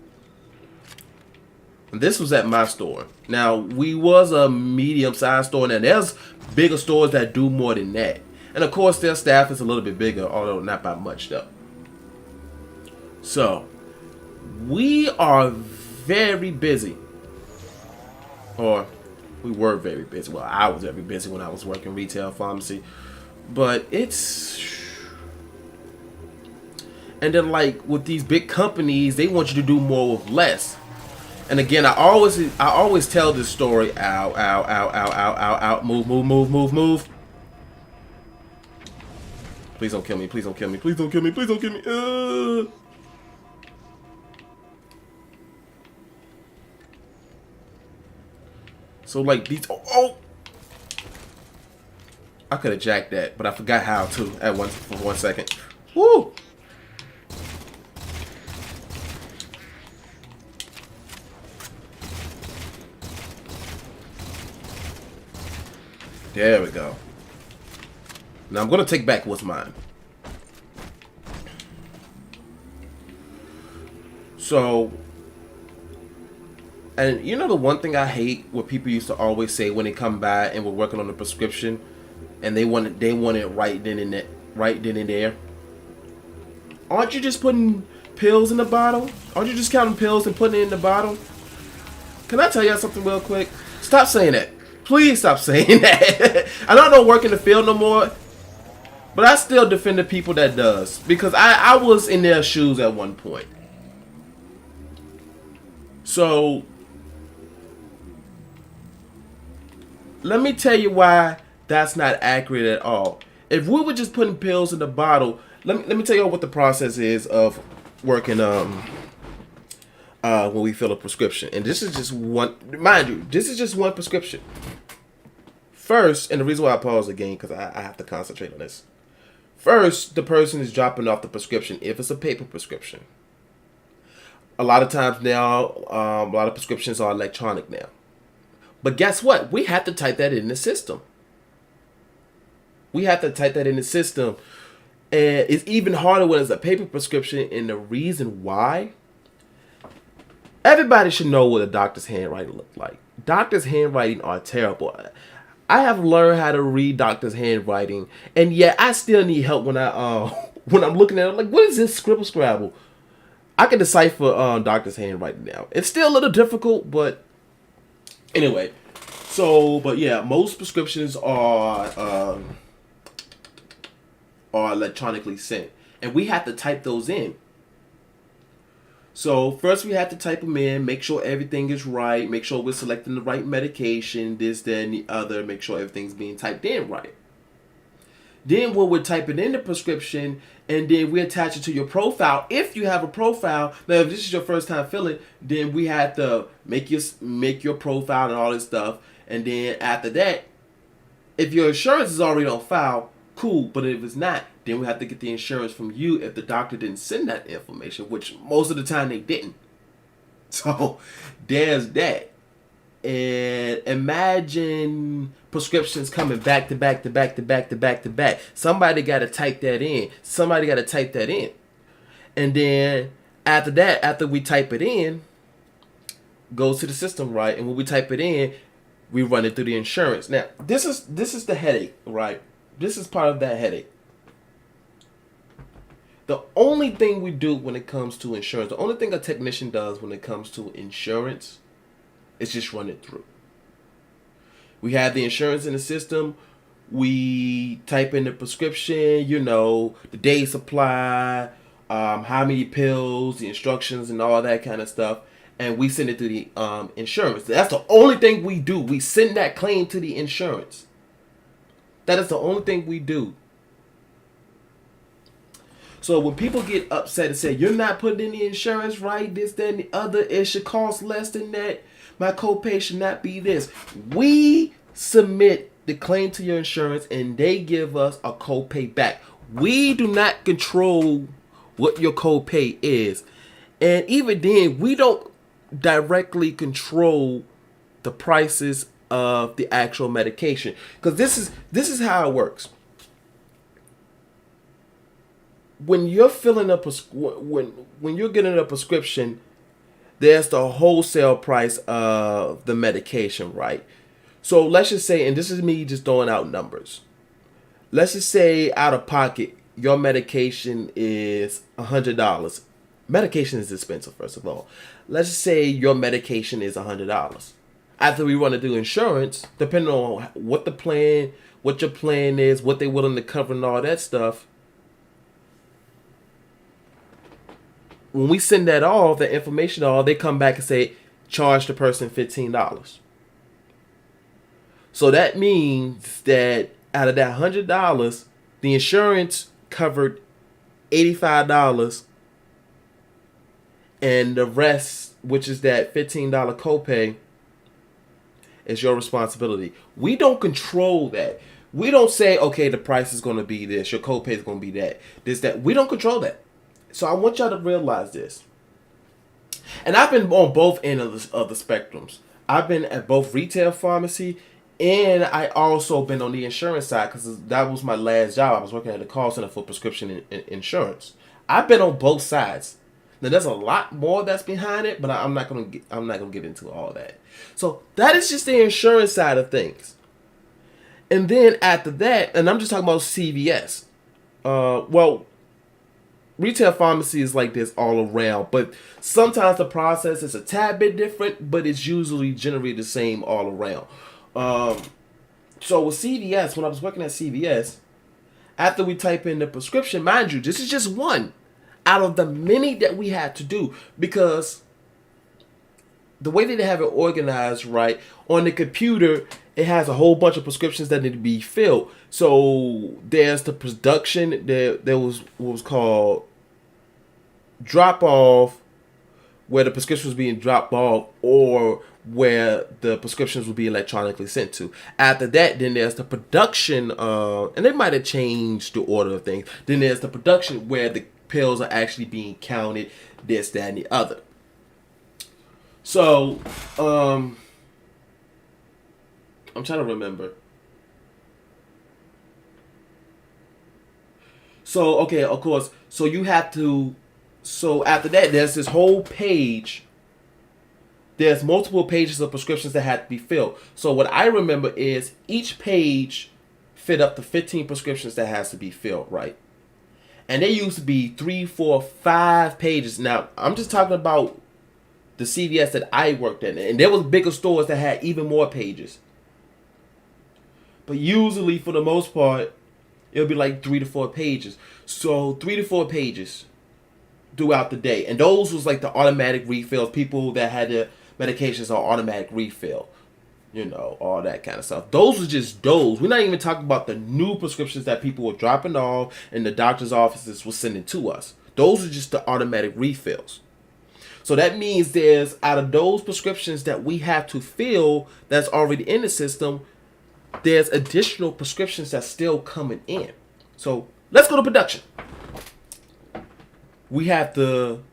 And this was at my store. Now we was a medium-sized store, and there's bigger stores that do more than that. And of course, their staff is a little bit bigger, although not by much though. So, we are very busy. Or, we were very busy. Well, I was very busy when I was working retail pharmacy. But it's... And then like, with these big companies, they want you to do more with less. And again, I always tell this story. Ow, ow, ow, ow, ow, ow, ow. Move, move, move, move, move. Please don't kill me. Please don't kill me. Please don't kill me. Please don't kill me. So like these. Oh! I could have jacked that, but I forgot how to for 1 second. Woo! There we go. Now I'm gonna take back what's mine. So, and you know the one thing I hate, what people used to always say when they come by and we're working on the prescription, and they want it right then and there. Aren't you just putting pills in the bottle? Aren't you just counting pills and putting it in the bottle? Can I tell you something real quick? Stop saying that. Please stop saying that. I don't work in the field no more, but I still defend the people that does, because I was in their shoes at one point. So let me tell you why that's not accurate at all. If we were just putting pills in the bottle, let me tell you what the process is of working when we fill a prescription. And this is just one, mind you, this is just one prescription. First, and the reason why I pause again, because I have to concentrate on this. First, the person is dropping off the prescription if it's a paper prescription. A lot of times now, a lot of prescriptions are electronic now. But guess what? We have to type that in the system. We have to type that in the system. And it's even harder when it's a paper prescription. And the reason why, everybody should know what a doctor's handwriting looks like. Doctors' handwriting are terrible. I have learned how to read doctors' handwriting, and yet I still need help when when I'm looking at it. Like, what is this scribble scrabble? I can decipher doctors' handwriting now. It's still a little difficult, but anyway. So, but yeah, most prescriptions are electronically sent, and we have to type those in. So first we have to type them in, make sure everything is right, make sure we're selecting the right medication, this, that, and the other, make sure everything's being typed in right. Then when we're typing in the prescription, and then we attach it to your profile, if you have a profile. Now if this is your first time filling, then we have to make your profile and all this stuff. And then after that, if your insurance is already on file, cool. But if it's not, then we have to get the insurance from you if the doctor didn't send that information, which most of the time they didn't. So there's that. And imagine prescriptions coming back to back to back to back to back to back. Somebody got to type that in. Somebody got to type that in. And then after that, after we type it in, goes to the system, right? And when we type it in, we run it through the insurance. Now, this is the headache, right? This is part of that headache. The only thing we do when it comes to insurance, the only thing a technician does when it comes to insurance is just run it through. We have the insurance in the system. We type in the prescription, the day supply, how many pills, the instructions, and all that kind of stuff. And we send it to the insurance. That's the only thing we do. We send that claim to the insurance. That is the only thing we do. So when people get upset and say, you're not putting in the insurance right, this, that, and the other, it should cost less than that, my copay should not be this. We submit the claim to your insurance and they give us a copay back. We do not control what your copay is. And even then, we don't directly control the prices of the actual medication. Because this is how it works. When you're filling up when you're getting a prescription, there's the wholesale price of the medication, right? So let's just say, and this is me just throwing out numbers. Let's just say out of pocket, your medication is $100. Medication is expensive, first of all. Let's just say your medication is $100. After we run it through insurance, depending on what your plan is, what they're willing to cover and all that stuff, when we send that off, the information off, they come back and say, charge the person $15. So that means that out of that $100, the insurance covered $85, and the rest, which is that $15 copay, is your responsibility. We don't control that. We don't say, okay, the price is going to be this, your copay is going to be that, this, that. We don't control that. So I want y'all to realize this. And I've been on both ends of the spectrums. I've been at both retail pharmacy, and I also been on the insurance side, because that was my last job. I was working at a call center for prescription insurance. I've been on both sides. Now there's a lot more that's behind it, but I'm not gonna get into all that. So that is just the insurance side of things. And then after that, and I'm just talking about CVS. Retail pharmacy is like this all around, but sometimes the process is a tad bit different, but it's usually generally the same all around. So with CVS, when I was working at CVS, after we type in the prescription, mind you, this is just one out of the many that we had to do, because the way that they have it organized, right, on the computer, it has a whole bunch of prescriptions that need to be filled. So there's the production. There was what was called drop off, where the prescription was being dropped off, or where the prescriptions would be electronically sent to. After that, then there's the production, and they might have changed the order of things. Then there's the production where the pills are actually being counted, this, that, and the other. So, I'm trying to remember. So, okay, of course, so you have to, so after that, there's this whole page. There's multiple pages of prescriptions that have to be filled. So what I remember is each page fit up to 15 prescriptions that has to be filled, right? And they used to be 3, 4, 5 pages. Now, I'm just talking about the CVS that I worked at. And there was bigger stores that had even more pages. But usually, for the most part, it'll be like 3 to 4 pages. So 3 to 4 pages throughout the day. And those was like the automatic refills. People that had the medications on automatic refill. You know, all that kind of stuff. Those were just those. We're not even talking about the new prescriptions that people were dropping off and the doctor's offices were sending to us. Those are just the automatic refills. So that means there's, out of those prescriptions that we have to fill that's already in the system, there's additional prescriptions that's still coming in. So let's go to production. We have to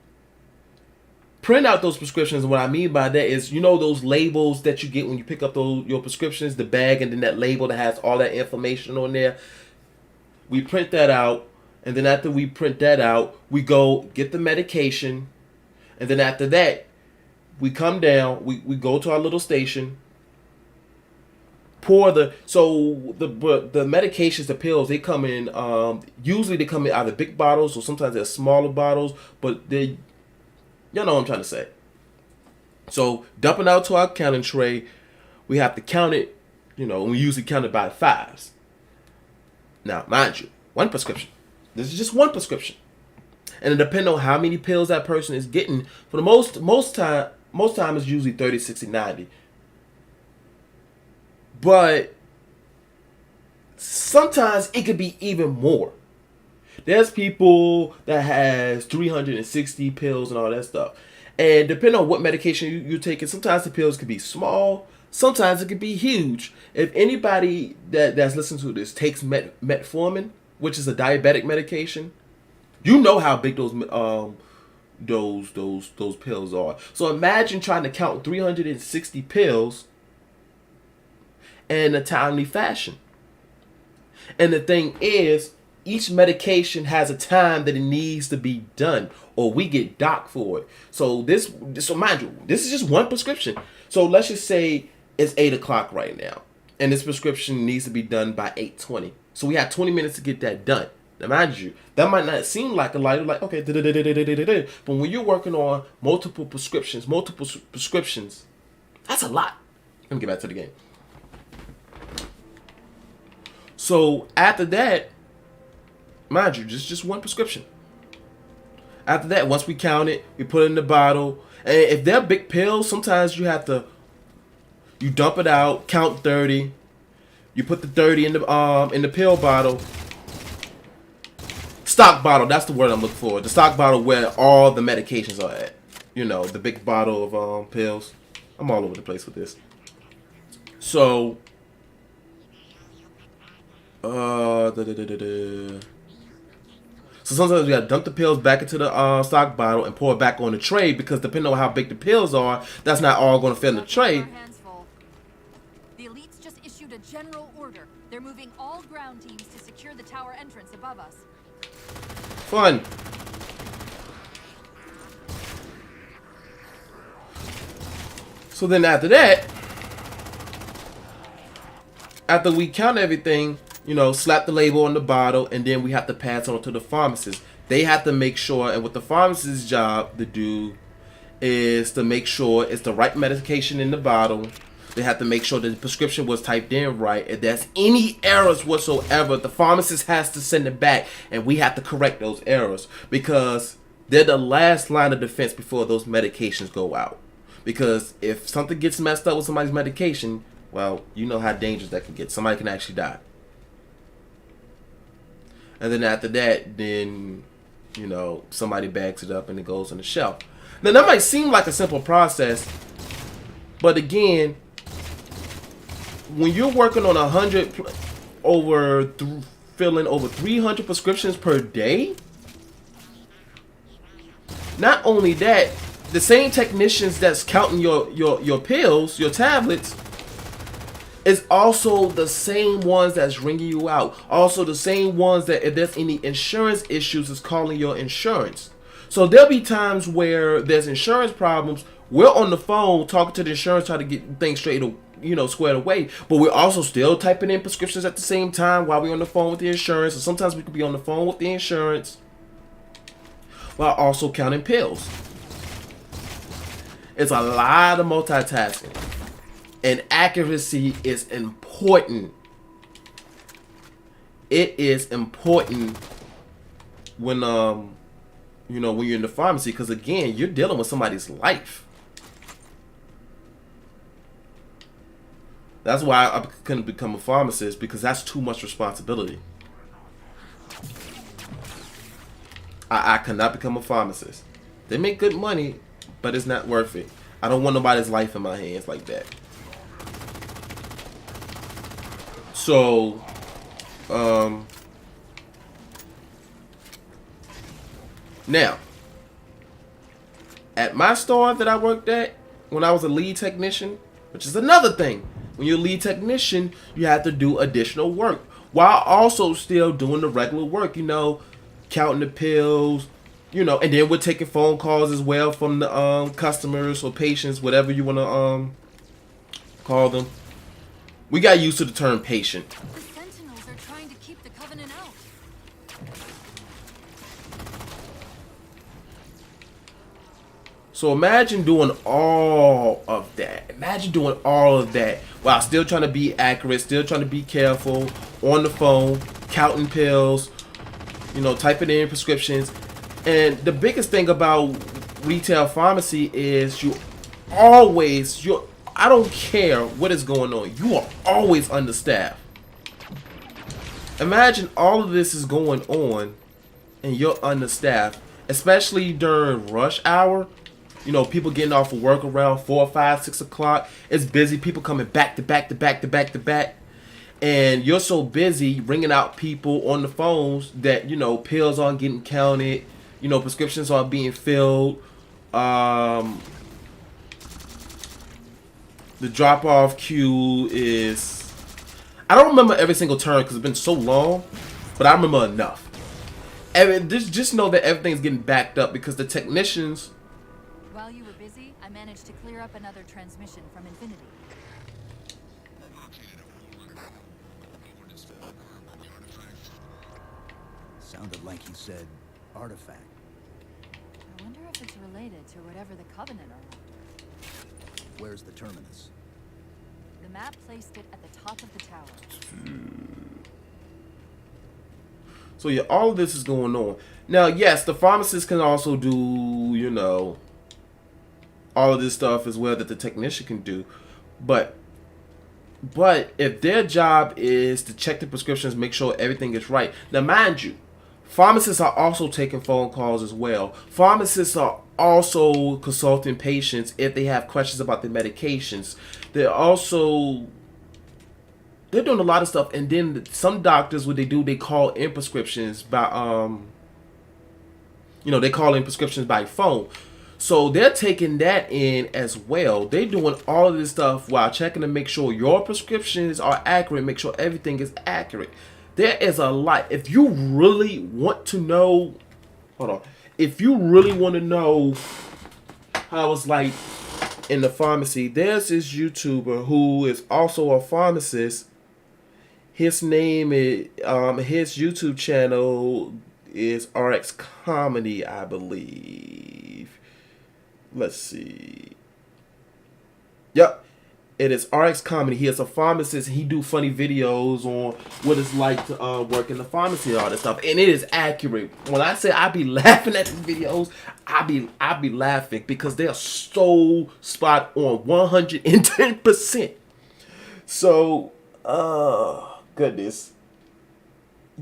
print out those prescriptions. And what I mean by that is, you know, those labels that you get when you pick up your prescriptions, the bag, and then that label that has all that information on there. We print that out, and then after we print that out, we go get the medication, and then after that, we come down, we go to our little station, pour the medications, the pills, they come in, usually they come in either big bottles or sometimes they're smaller bottles, but they, you know what I'm trying to say. So dumping out to our counting tray, we have to count it, you know, and we usually count it by 5s. Now, mind you, one prescription. This is just one prescription. And it depends on how many pills that person is getting. For the most time it's usually 30, 60, 90. But sometimes it could be even more. There's people that has 360 pills and all that stuff. And depending on what medication you're taking, sometimes the pills could be small, sometimes it could be huge. If anybody that's listening to this takes metformin, which is a diabetic medication, you know how big those pills are. So imagine trying to count 360 pills in a timely fashion. And the thing is, each medication has a time that it needs to be done, or we get docked for it. So mind you, this is just one prescription. So let's just say it's 8 o'clock right now, and this prescription needs to be done by 8:20. So we have 20 minutes to get that done. Now, mind you, that might not seem like a lot. You're like, okay, but when you're working on multiple prescriptions, that's a lot. Let me get back to the game. So after that, mind you, just one prescription. After that, once we count it, we put it in the bottle. And if they're big pills, sometimes you dump it out, count 30. You put the 30 in the pill bottle. Stock bottle, that's the word I'm looking for. The stock bottle where all the medications are at. You know, the big bottle of pills. I'm all over the place with this. So, so sometimes we gotta dump the pills back into the stock bottle and pour it back on the tray, because depending on how big the pills are, that's not all gonna fit in the tray. The elites just issued a general order. They're moving all ground teams to secure the tower entrance above us. Fun. So then after that, after we count everything, you know, slap the label on the bottle, and then we have to pass on to the pharmacist. They have to make sure, and what the pharmacist's job to do is to make sure it's the right medication in the bottle. They have to make sure that the prescription was typed in right. If there's any errors whatsoever, the pharmacist has to send it back, and we have to correct those errors, because they're the last line of defense before those medications go out. Because if something gets messed up with somebody's medication, well, you know how dangerous that can get. Somebody can actually die. And then after that, then, you know, somebody bags it up and it goes on the shelf. Now, that might seem like a simple process, but again, when you're working on filling over 300 prescriptions per day, not only that, the same technicians that's counting your pills, your tablets, is also the same ones that's ringing you out. Also the same ones that if there's any insurance issues is calling your insurance. So there'll be times where there's insurance problems. We're on the phone talking to the insurance, trying to get things straight, you know, squared away. But we're also still typing in prescriptions at the same time while we're on the phone with the insurance. Or sometimes we could be on the phone with the insurance while also counting pills. It's a lot of multitasking. And accuracy is important. It is important when you know, when you're in the pharmacy, because again, you're dealing with somebody's life. That's why I couldn't become a pharmacist, because that's too much responsibility. I cannot become a pharmacist. They make good money, but it's not worth it. I don't want nobody's life in my hands like that. So, now, at my store that I worked at, when I was a lead technician, which is another thing, when you're a lead technician, you have to do additional work, while also still doing the regular work, you know, counting the pills, you know, and then we're taking phone calls as well from the customers or patients, whatever you want to call them. We got used to the term patient. The Sentinels are trying to keep the Covenant out. So imagine doing all of that. Imagine doing all of that while still trying to be accurate, still trying to be careful, on the phone, counting pills, you know, typing in prescriptions. And the biggest thing about retail pharmacy is I don't care what is going on, you are always understaffed. Imagine all of this is going on and you're understaffed, especially during rush hour. You know, people getting off of work around 4, 5, 6 o'clock. It's busy. People coming back to back to back to back to back. And you're so busy ringing out people on the phones that, you know, pills aren't getting counted. You know, prescriptions aren't being filled. The drop-off queue is... I don't remember every single turn because it's been so long, but I remember enough. And just know that everything's getting backed up because the technicians... While you were busy, I managed to clear up another transmission from Infinity. Sounded like he said artifact. I wonder if it's related to whatever the Covenant are after. Where's the terminus? The map placed it at the top of the tower. So yeah, all of this is going on. Now, yes, the pharmacist can also do, you know, all of this stuff as well that the technician can do. But if their job is to check the prescriptions, make sure everything is right. Now, mind you, pharmacists are also taking phone calls as well. Pharmacists are also consulting patients if they have questions about their medications. They're doing a lot of stuff. And then some doctors, what they do, they call in prescriptions by, you know, they call in prescriptions by phone. So they're taking that in as well. They're doing all of this stuff while checking to make sure your prescriptions are accurate, make sure everything is accurate. There is a lot. If you really want to know, if you really want to know how it's like in the pharmacy, there's this YouTuber who is also a pharmacist. His name is, his YouTube channel is RX Comedy, I believe. Let's see. Yep, it is RX Comedy. He is a pharmacist. He do funny videos on what it's like to work in the pharmacy and all this stuff. And it is accurate. When I say I be laughing at the videos, I be laughing because they are so spot on, 110%. So, goodness.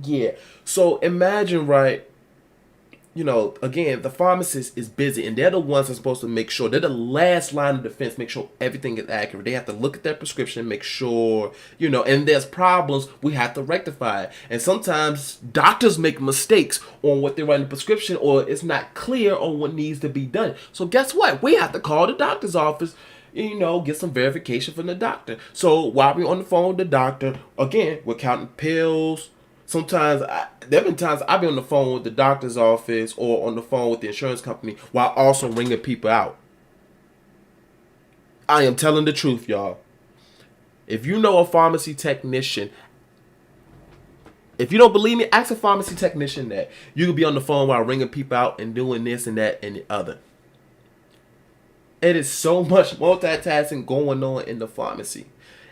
Yeah. So imagine, right? You know, again, the pharmacist is busy, and they're the ones that are supposed to make sure they're the last line of defense, make sure everything is accurate. They have to look at their prescription, make sure, you know, and there's problems, we have to rectify it. And sometimes doctors make mistakes on what they write in the prescription, or it's not clear on what needs to be done. So guess what? We have to call the doctor's office, you know, get some verification from the doctor. So while we're on the phone with the doctor, again, we're counting pills. Sometimes, there have been times I've been on the phone with the doctor's office or on the phone with the insurance company while also ringing people out. I am telling the truth, y'all. If you know a pharmacy technician, if you don't believe me, ask a pharmacy technician that. You could be on the phone while ringing people out and doing this and that and the other. It is so much multitasking going on in the pharmacy.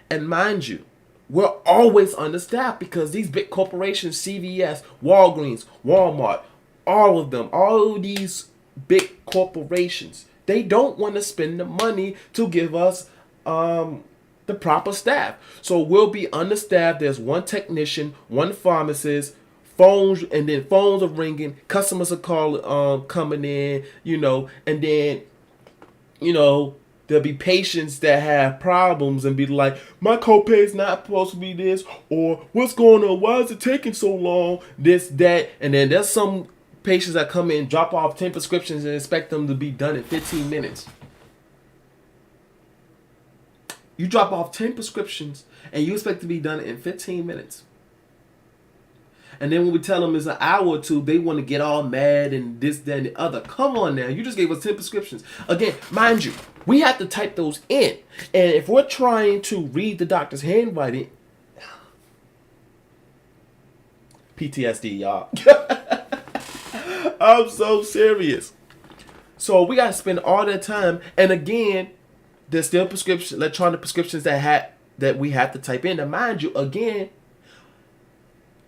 And mind you, we're always understaffed because these big corporations, CVS, Walgreens, Walmart, all of them, all of these big corporations, they don't want to spend the money to give us the proper staff. So we'll be understaffed. There's one technician, one pharmacist, phones, and then phones are ringing, customers are coming in, you know, and then, you know, there'll be patients that have problems and be like, my copay is not supposed to be this, or what's going on? Why is it taking so long? This, that, and then there's some patients that come in, drop off 10 prescriptions and expect them to be done in 15 minutes. You drop off 10 prescriptions and you expect to be done in 15 minutes. And then when we tell them it's an hour or two, they want to get all mad and this, that, and the other. Come on now. You just gave us 10 prescriptions. Again, mind you, we have to type those in. And if we're trying to read the doctor's handwriting, PTSD, y'all. I'm so serious. So we got to spend all that time. And again, there's still electronic prescriptions that we have to type in. And mind you, again,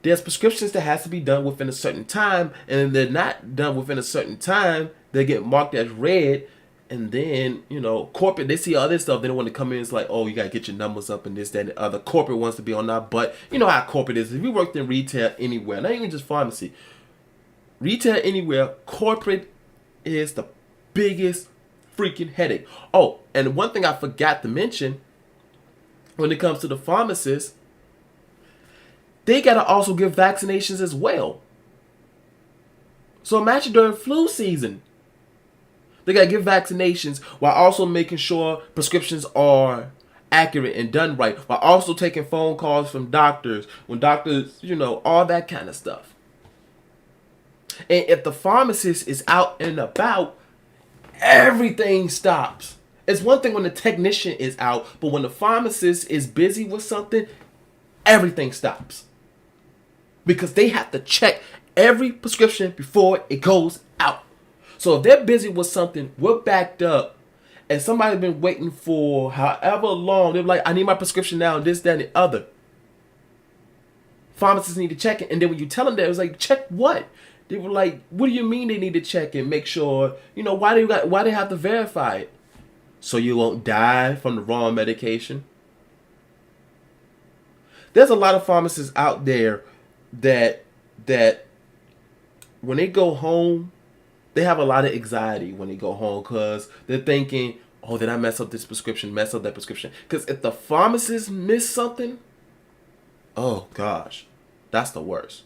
there's prescriptions that has to be done within a certain time, and if they're not done within a certain time, they get marked as red, and then, you know, corporate, they see all this stuff, they don't want to come in, it's like, oh, you got to get your numbers up and this, that, and the other. Corporate wants to be on our butt. You know how corporate is. If you worked in retail anywhere, not even just pharmacy, retail anywhere, corporate is the biggest freaking headache. Oh, and one thing I forgot to mention, when it comes to the pharmacist, they got to also give vaccinations as well. So imagine during flu season, they got to give vaccinations while also making sure prescriptions are accurate and done right, while also taking phone calls from doctors, when doctors, you know, all that kind of stuff. And if the pharmacist is out and about, everything stops. It's one thing when the technician is out, but when the pharmacist is busy with something, everything stops. Because they have to check every prescription before it goes out. So if they're busy with something, we're backed up, and somebody's been waiting for however long, they're like, I need my prescription now, this, that, and the other. Pharmacists need to check it, and then when you tell them that, it was like, check what? They were like, what do you mean they need to check and make sure, you know, why they have to verify it? So you won't die from the wrong medication? There's a lot of pharmacists out there that when they go home, they have a lot of anxiety when they go home because they're thinking, oh, did I mess up this prescription, mess up that prescription? Because if the pharmacist missed something, oh gosh, that's the worst.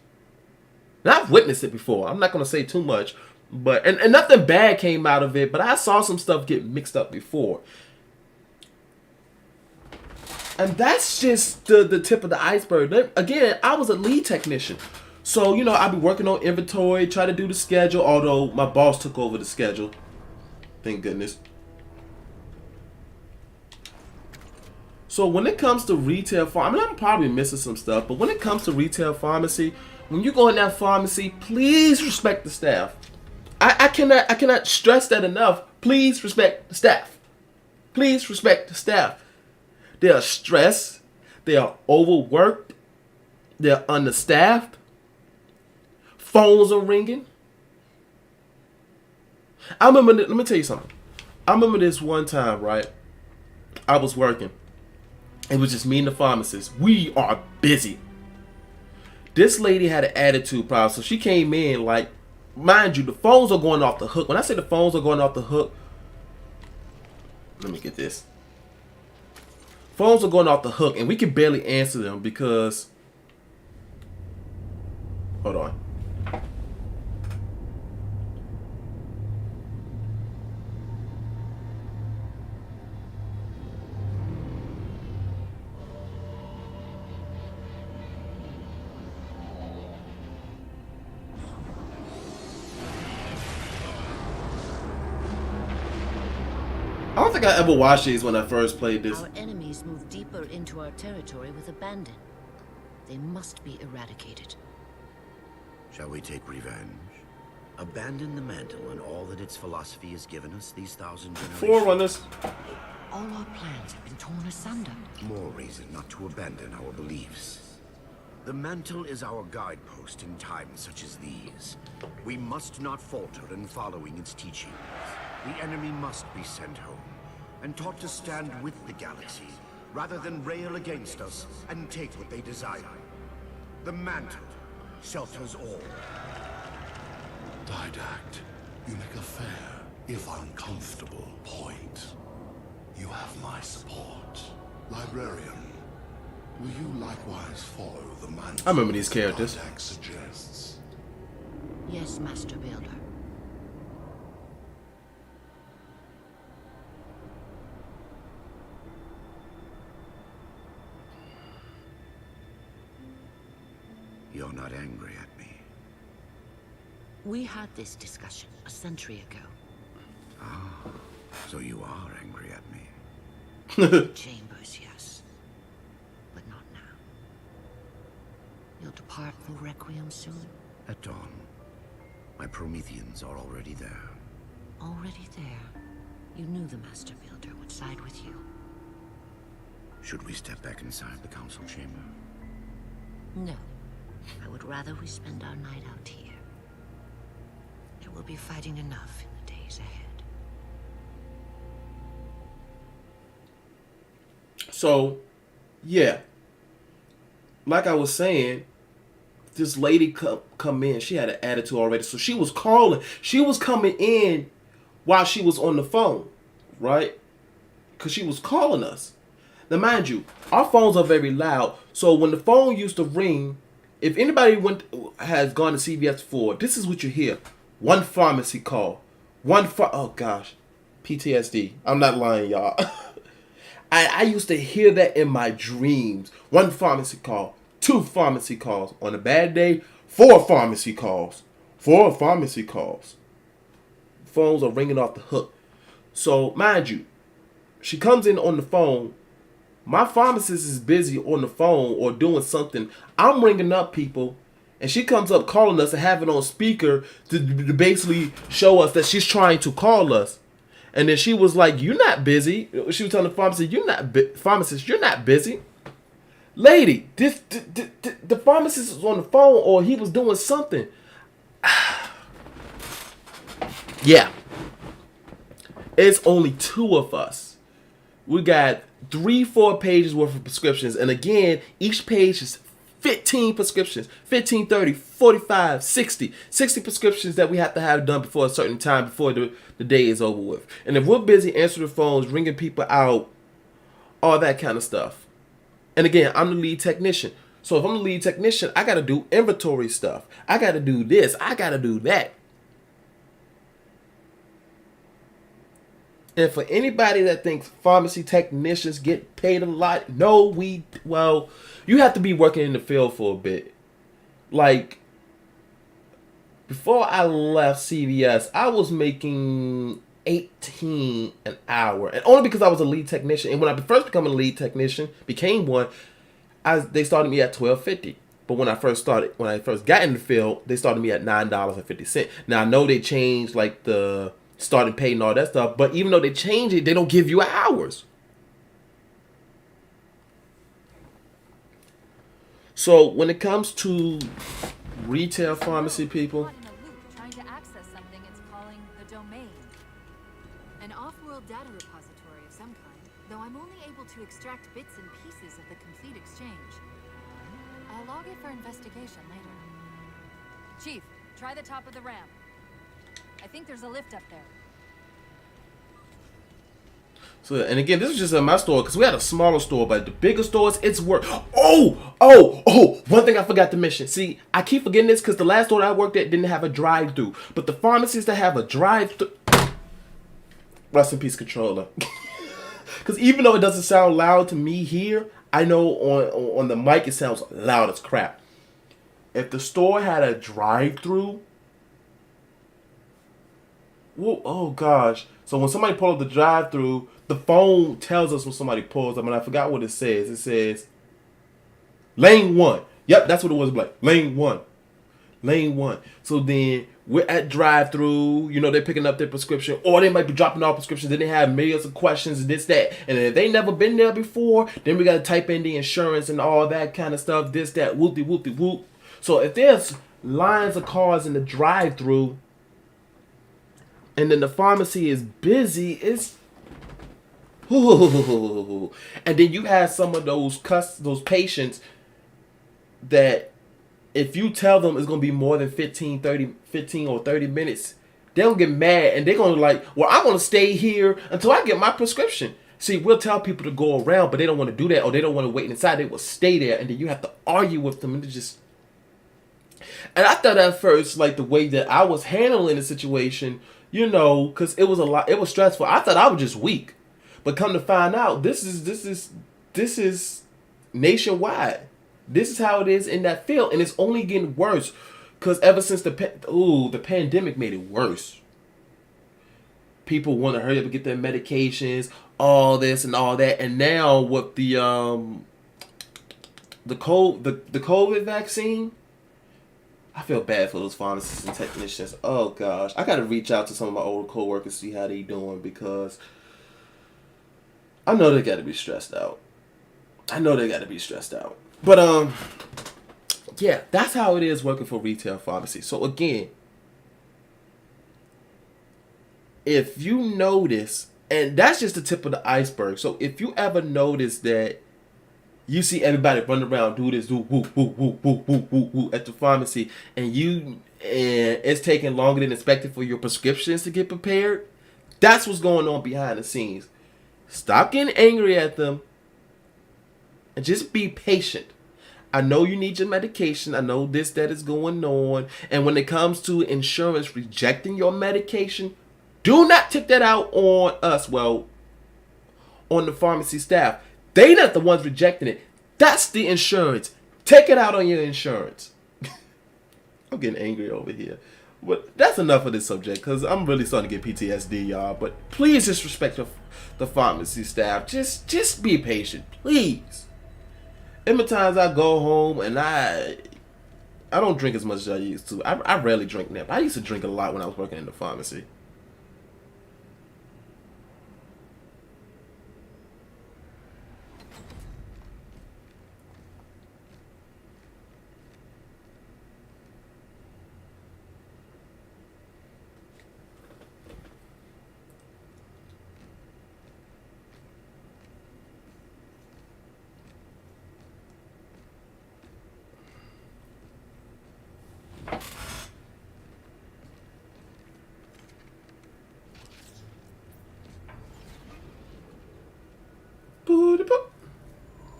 And I've witnessed it before. I'm not going to say too much, but and nothing bad came out of it, but I saw some stuff get mixed up before. And that's just the tip of the iceberg. Again, I was a lead technician. So, you know, I'd be working on inventory, try to do the schedule, although my boss took over the schedule. Thank goodness. So when it comes to retail pharmacy, I mean, I'm probably missing some stuff, but when it comes to retail pharmacy, when you go in that pharmacy, please respect the staff. I cannot stress that enough. Please respect the staff. Please respect the staff. They are stressed. They are overworked. They're understaffed. Phones are ringing. Let me tell you something. I remember this one time, right? I was working. It was just me and the pharmacist. We are busy. This lady had an attitude problem, so she came in like, mind you, the phones are going off the hook. When I say the phones are going off the hook, let me get this. Phones are going off the hook, and we can barely answer them because, hold on. I don't think I ever watched these when I first played this. Our enemies move deeper into our territory with abandon. They must be eradicated. Shall we take revenge? Abandon the mantle and all that its philosophy has given us these 1,000 generations? Forerunners. All our plans have been torn asunder. More reason not to abandon our beliefs. The mantle is our guidepost in times such as these. We must not falter in following its teachings. The enemy must be sent home and taught to stand with the galaxy rather than rail against us and take what they desire. The mantle shelters all. Didact, you make a fair, if uncomfortable, point. You have my support. Librarian, will you likewise follow the mantle? I remember these characters. Didact suggests? Yes, Master Builder. You're not angry at me. We had this discussion a century ago. Ah, so you are angry at me. Chambers, yes. But not now. You'll depart for Requiem soon? At dawn, my Prometheans are already there. Already there. You knew the Master Builder would side with you. Should we step back inside the council chamber? No. I would rather we spend our night out here. There will be fighting enough in the days ahead. So, yeah. Like I was saying, this lady come in. She had an attitude already. So she was calling. She was coming in while she was on the phone. Right? Because she was calling us. Now, mind you, our phones are very loud. So when the phone used to ring, if anybody has gone to CVS before, this is what you hear. One pharmacy call. Oh gosh. PTSD. I'm not lying, y'all. I used to hear that in my dreams. One pharmacy call. 2 pharmacy calls. On a bad day, 4 pharmacy calls. 4 pharmacy calls. Phones are ringing off the hook. So, mind you, she comes in on the phone. My pharmacist is busy on the phone or doing something. I'm ringing up people, and she comes up calling us and have it on speaker to basically show us that she's trying to call us. And then she was like, "You're not busy." She was telling the pharmacist, "Pharmacist, you're not busy." Lady, the pharmacist was on the phone or he was doing something. Yeah. It's only 2 of us. We got 3-4 pages worth of prescriptions. And again, each page is 15 prescriptions. 15, 30, 45, 60. 60 prescriptions that we have to have done before a certain time, before the day is over with. And if we're busy answering the phones, ringing people out, all that kind of stuff. And again, I'm the lead technician. So if I'm the lead technician, I got to do inventory stuff. I got to do this. I got to do that. And for anybody that thinks pharmacy technicians get paid a lot, no, you have to be working in the field for a bit. Like, before I left CVS, I was making $18 an hour. And only because I was a lead technician. And when I first became a lead technician, they started me at $12.50. But when I first got in the field, they started me at $9.50. Now, I know they changed, like, the starting pay and all that stuff, but even though they change it, they don't give you hours. So when it comes to retail pharmacy people, Caught in a loop trying to access something it's calling the domain. An off-world data repository of some kind, though I'm only able to to extract bits and pieces of the complete exchange. I'll log it for investigation later. Chief, try the top of the ramp. I think there's a lift up there. So, and again, this is just in my store because we had a smaller store, but the bigger stores, it's work. One thing I forgot to mention. See, I keep forgetting this because the last store that I worked at didn't have a drive-through, but the pharmacies that have a drive-through. Rest in peace, controller. Because even though it doesn't sound loud to me here, I know on the mic it sounds loud as crap. If the store had a drive-through, whoa, oh gosh. So when somebody pulls up the drive-through, the phone tells us when somebody pulls up, and I forgot what it says. It says lane 1. Yep, that's what it was like. Lane 1. Lane 1. So then we're at drive-through, you know, they're picking up their prescription, or they might be dropping off prescriptions, then they have millions of questions and this, that. And if they never been there before, then we gotta type in the insurance and all that kind of stuff, this, that, whoop-de-whoop-de-whoop. So if there's lines of cars in the drive-through, and then the pharmacy is busy, it's and then you have some of those patients that if you tell them it's going to be more than 15 or 30 minutes, they'll get mad and they're going to like, well, I'm going to stay here until I get my prescription. See, we'll tell people to go around, but they don't want to do that, or they don't want to wait inside. They will stay there, and then you have to argue with them, and and I thought at first, like, the way that I was handling the situation, you know, because it was a lot, it was stressful. I thought I was just weak, but come to find out, this is nationwide. This is how it is in that field, and it's only getting worse. Because ever since the pandemic made it worse. People want to hurry up and get their medications, all this and all that, and now with the COVID vaccine, I feel bad for those pharmacists and technicians. Oh gosh, I gotta reach out to some of my older coworkers, see how they doing, because I know they gotta be stressed out. But yeah, that's how it is working for retail pharmacy. So again, if you notice, and that's just the tip of the iceberg. So if you ever notice that you see everybody running around, do this, do whoop, whoop, whoop, whoop, whoop, whoop, whoop at the pharmacy, and it's taking longer than expected for your prescriptions to get prepared, that's what's going on behind the scenes. Stop getting angry at them and just be patient. I know you need your medication. I know this, that is going on. And when it comes to insurance rejecting your medication, do not tip that out on us. Well, on the pharmacy staff. They not the ones rejecting it. That's the insurance. Take it out on your insurance. I'm getting angry over here. But that's enough of this subject, because I'm really starting to get PTSD, y'all. But please just respect the pharmacy staff. Just be patient, please. Every times I go home and I don't drink as much as I used to. I rarely drink now. I used to drink a lot when I was working in the pharmacy.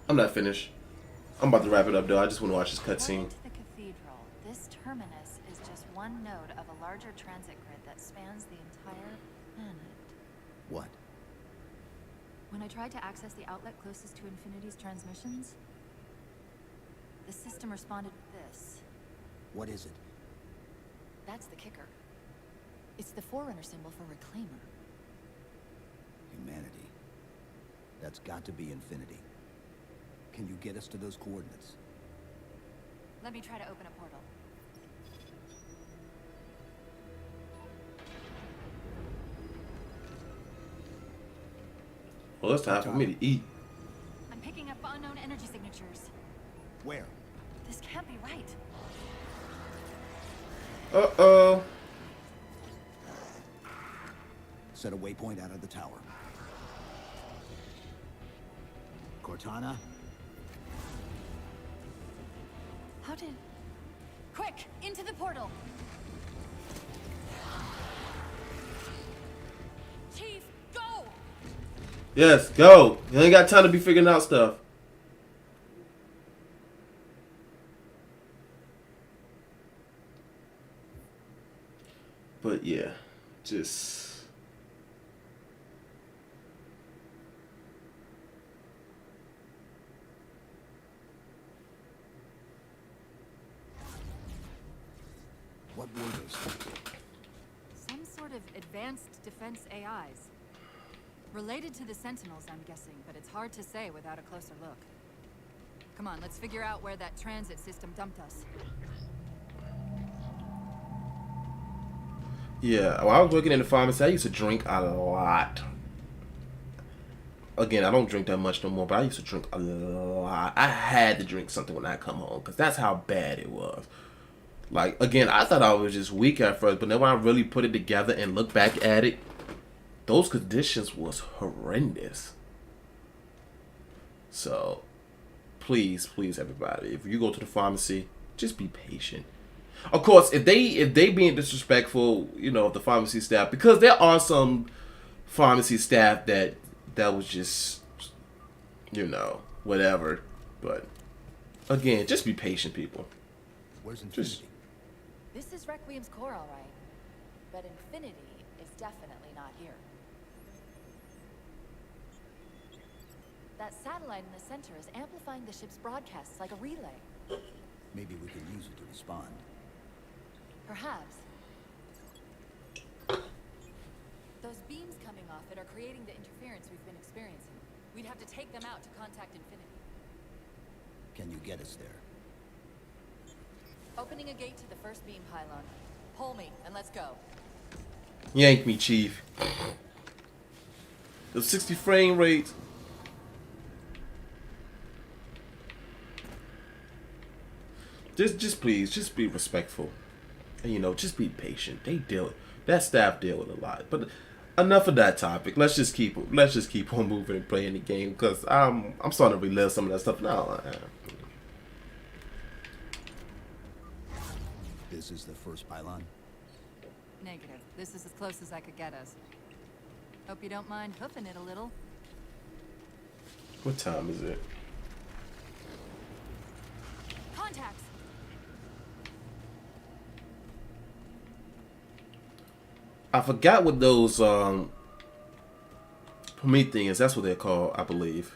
I'm not finished. I'm about to wrap it up, though. I just want to watch this cutscene. The cathedral. This terminus is just one node of a larger transit grid that spans the entire planet. What? When I tried to access the outlet closest to Infinity's transmissions, the system responded with this. What is it? That's the kicker. It's the Forerunner symbol for Reclaimer. Humanity. That's got to be Infinity. Can you get us to those coordinates? Let me try to open a portal. Well, it's time for me to eat. I'm picking up unknown energy signatures. Where? This can't be right. Uh-oh. Set a waypoint out of the tower. Cortana? How did... Quick! Into the portal! Chief, go! Yes, go. You ain't got time to be figuring out stuff. But yeah, just... What were those? Some sort of advanced defense AIs. Related to the Sentinels, I'm guessing, but it's hard to say without a closer look. Come on, let's figure out where that transit system dumped us. Yeah, when I was working in the pharmacy, I used to drink a lot. Again, I don't drink that much no more, but I used to drink a lot. I had to drink something when I come home, because that's how bad it was. Like, again, I thought I was just weak at first, but then when I really put it together and look back at it, those conditions was horrendous. So, please, everybody, if you go to the pharmacy, just be patient. Of course, if they being disrespectful, you know, the pharmacy staff, because there are some pharmacy staff that was just, you know, whatever. But again, just be patient, people. Where's Infinity? This is Requiem's core, all right. But Infinity is definitely not here. That satellite in the center is amplifying the ship's broadcasts like a relay. Maybe we can use it to respond. Perhaps. Those beams coming off it are creating the interference we've been experiencing. We'd have to take them out to contact Infinity. Can you get us there? Opening a gate to the first beam pylon. Pull me, and let's go. Yank me, Chief. The 60 frame rate. Just please, just be respectful. And, you know, just be patient. That staff deal with a lot. But enough of that topic. Let's just keep on moving and playing the game, because I'm starting to relive some of that stuff now. This is the first pylon? Negative. This is as close as I could get us. Hope you don't mind hoofing it a little. What time is it? Contacts! I forgot what those Prometheans, that's what they're called, I believe.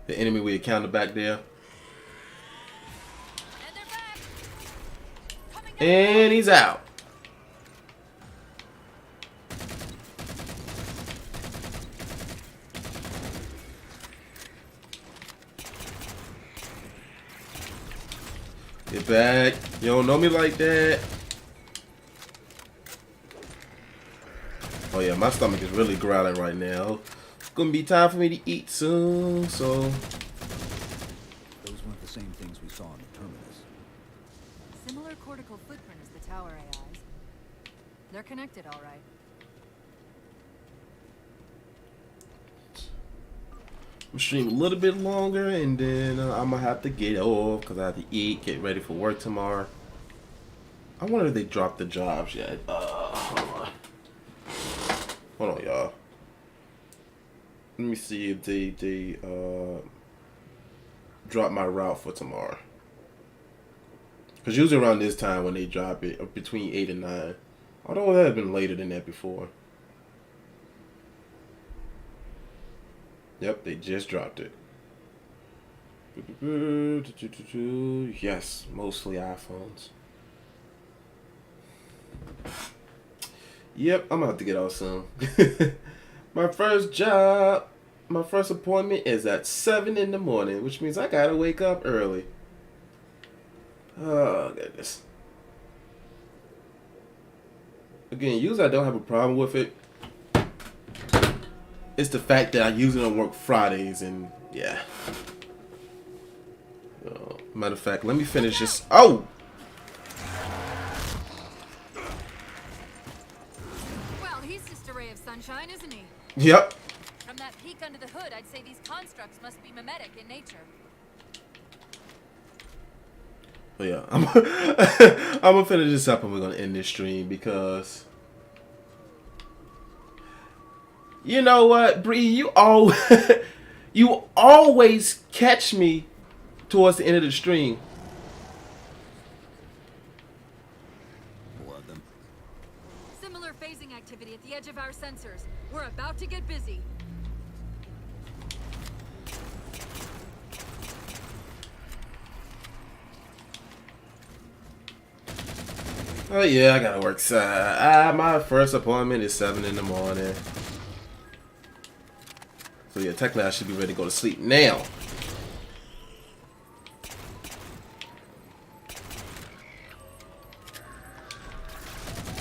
The enemy we encountered back there. And they're back! Coming down. And he's out. Get back. You don't know me like that. Oh yeah, my stomach is really growling right now. It's gonna be time for me to eat soon, so... Those weren't the same things we saw in the terminus. Similar cortical footprint as the tower AIs. They're connected, all right. I'm stream a little bit longer, and then I'm gonna have to get off because I have to eat, get ready for work tomorrow. I wonder if they dropped the jobs yet. Hold on, y'all. Let me see if they drop my route for tomorrow. Because usually around this time when they drop it, between 8 and 9. Although it has been later than that before. Yep, they just dropped it. Yes, mostly iPhones. Yep, I'm gonna have to get out soon. My first job, my first appointment is at 7 in the morning, which means I gotta wake up early. Oh, goodness. Again, usually I don't have a problem with it. It's the fact that I usually don't work Fridays, and yeah. Matter of fact, let me finish this. Oh! Well, he's just a ray of sunshine, isn't he? Yep. From that peek under the hood, I'd say these constructs must be mimetic in nature. But yeah, I'm gonna finish this up and we're gonna end this stream because you know what, Bree, you always catch me towards the end of the stream. More of them. Similar phasing activity at the edge of our sensors. We're about to get busy. Oh yeah, I gotta work. My first appointment is 7 in the morning. So yeah, technically I should be ready to go to sleep now.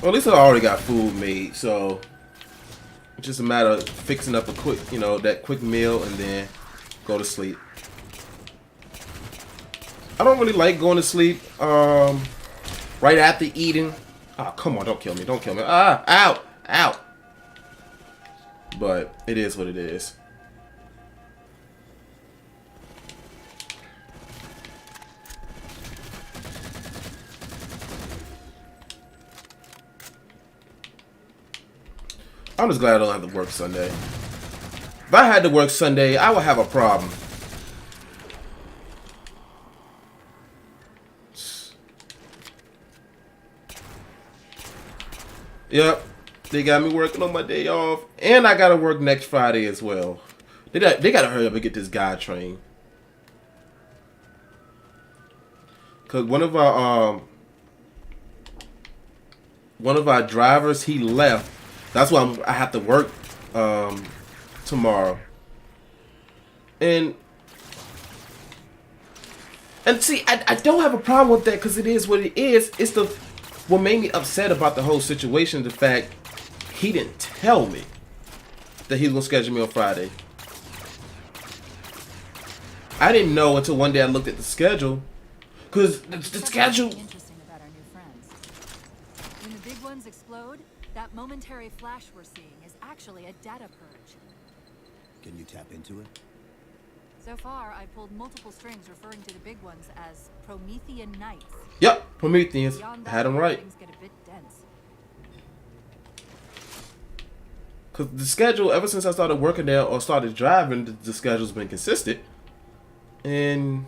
Well, at least I already got food made, so it's just a matter of fixing up a quick, that quick meal and then go to sleep. I don't really like going to sleep right after eating. Oh, come on, don't kill me, don't kill me. Ah, ow, ow. But it is what it is. I'm just glad I don't have to work Sunday. If I had to work Sunday, I would have a problem. Yep, they got me working on my day off, and I gotta work next Friday as well. They gotta hurry up and get this guy trained. Cause one of our drivers, he left. That's why I have to work tomorrow. And see, I don't have a problem with that because it is what it is. It's what made me upset about the whole situation, the fact he didn't tell me that he was gonna schedule me on Friday. I didn't know until one day I looked at the schedule, because the schedule. Interesting about our new friends. When the big ones explode, that momentary flash we're seeing is actually a data purge. Can you tap into it? So far, I've pulled multiple strings referring to the big ones as Promethean Knights. Yep, Prometheans. Beyond I had that, him right. things get a bit dense. Because the schedule, ever since I started working there or started driving, the schedule's been consistent. And,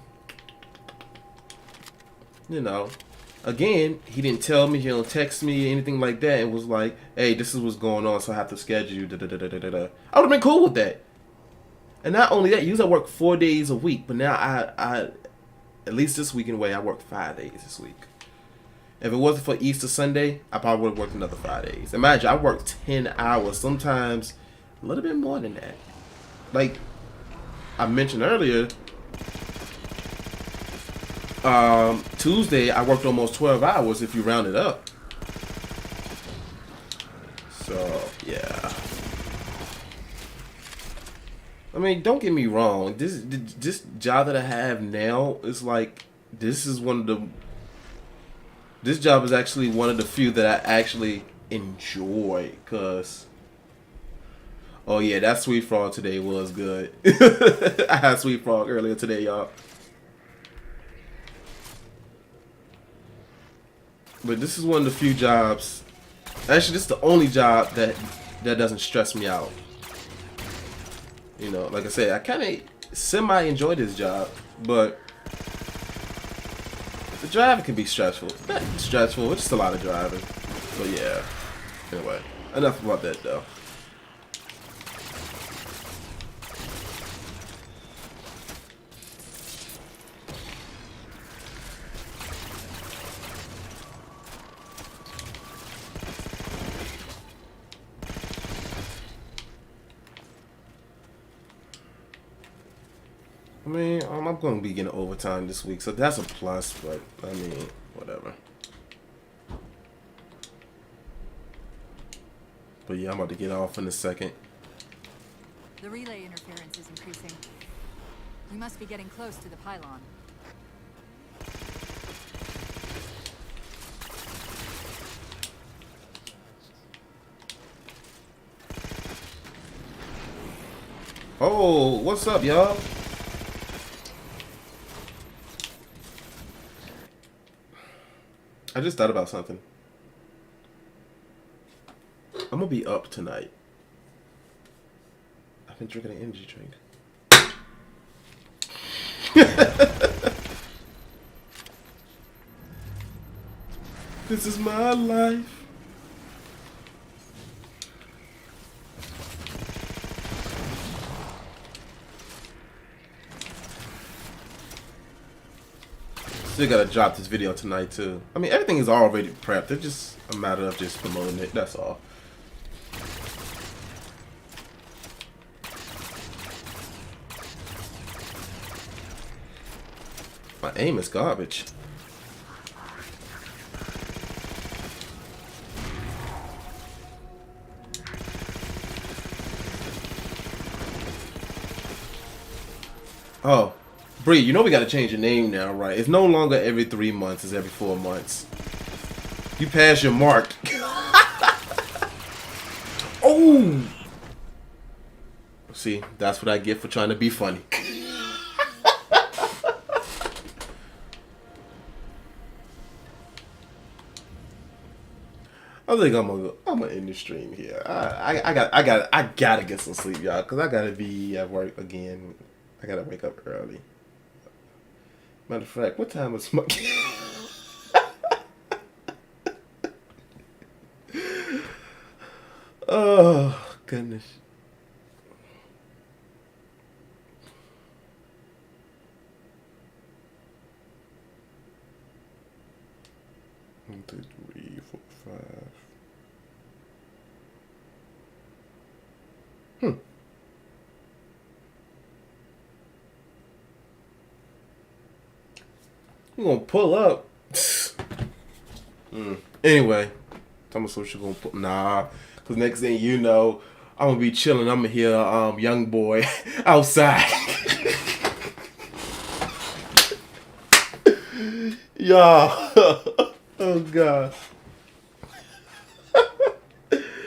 again, he didn't tell me, he don't text me, anything like that. It was like, hey, this is what's going on, so I have to schedule you. I would have been cool with that. And not only that, usually I work 4 days a week, but now I at least this week anyway, I work 5 days this week. If it wasn't for Easter Sunday, I probably would have worked another 5 days. Imagine, I work 10 hours, sometimes a little bit more than that. Like I mentioned earlier, Tuesday I worked almost 12 hours if you round it up. So, yeah. I mean, don't get me wrong. This job that I have now is like, this job is actually one of the few that I actually enjoy. Cause, oh yeah, that sweet frog today was good. I had sweet frog earlier today, y'all. But this is one of the few jobs. Actually, this is the only job that doesn't stress me out. Like I said, I kind of semi-enjoy this job, but the driving can be stressful. Not stressful, it's just a lot of driving. But yeah, anyway, enough about that though. I mean, I'm going to be getting overtime this week, so that's a plus, but, I mean, whatever. But yeah, I'm about to get off in a second. The relay interference is increasing. We must be getting close to the pylon. Oh, what's up, y'all? I just thought about something. I'm gonna be up tonight. I've been drinking an energy drink. This is my life. Still gotta drop this video tonight too. I mean, everything is already prepped. It's just a matter of just promoting it. That's all. My aim is garbage. Oh, Bree, you know we gotta change your name now, right? It's no longer every 3 months, it's every 4 months. You passed your mark. Oh! See, that's what I get for trying to be funny. I think I'm gonna end the stream here. I gotta get some sleep, y'all, cause I gotta be at work again. I gotta wake up early. Matter of fact, what time is my... Oh, goodness. One, two, three, four, five. You gonna pull up? Anyway, tell me what you gonna pull. Nah, cause next thing you know, I'm gonna be chilling. I'm gonna hear young boy outside. Y'all, oh god,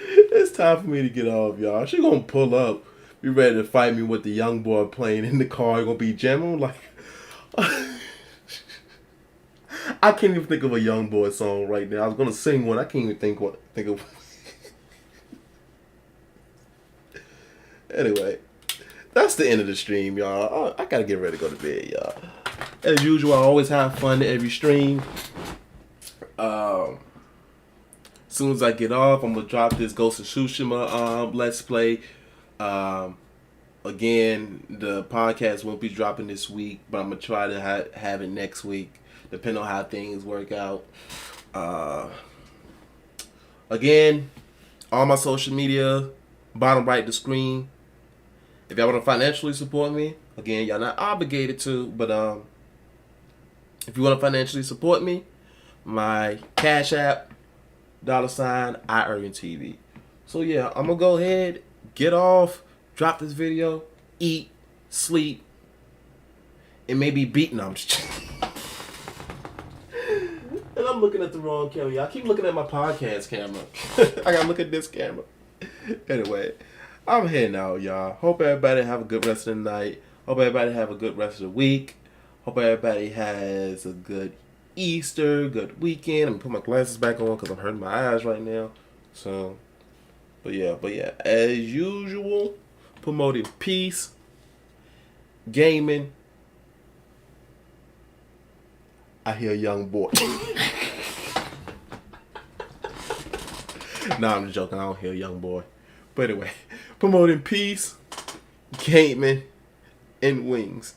it's time for me to get off, y'all. She gonna pull up, be ready to fight me with the young boy playing in the car. Gonna be jamming like. I can't even think of a young boy song right now. I was gonna sing one. I can't even think of. Anyway, that's the end of the stream, y'all. I gotta get ready to go to bed, y'all. As usual, I always have fun at every stream. As soon as I get off, I'm gonna drop this Ghost of Tsushima Let's Play. Again, the podcast won't be dropping this week, but I'm gonna try to have it next week, depending on how things work out. Again, all my social media, bottom right of the screen. If y'all want to financially support me, again, y'all not obligated to, but if you want to financially support me, my Cash App, $Irving TV. So yeah, I'm gonna go ahead, get off, drop this video, eat, sleep, and maybe beat. No, I'm just and I'm looking at the wrong camera. I keep looking at my podcast camera. I gotta look at this camera. Anyway, I'm heading out, y'all. Hope everybody have a good rest of the night. Hope everybody have a good rest of the week. Hope everybody has a good Easter, good weekend. I'm gonna put my glasses back on because I'm hurting my eyes right now. So, but yeah, as usual, promoting peace, gaming. I hear a young boy. Nah, I'm just joking. I don't hear a young boy. But anyway, promoting peace, gaming, and wings.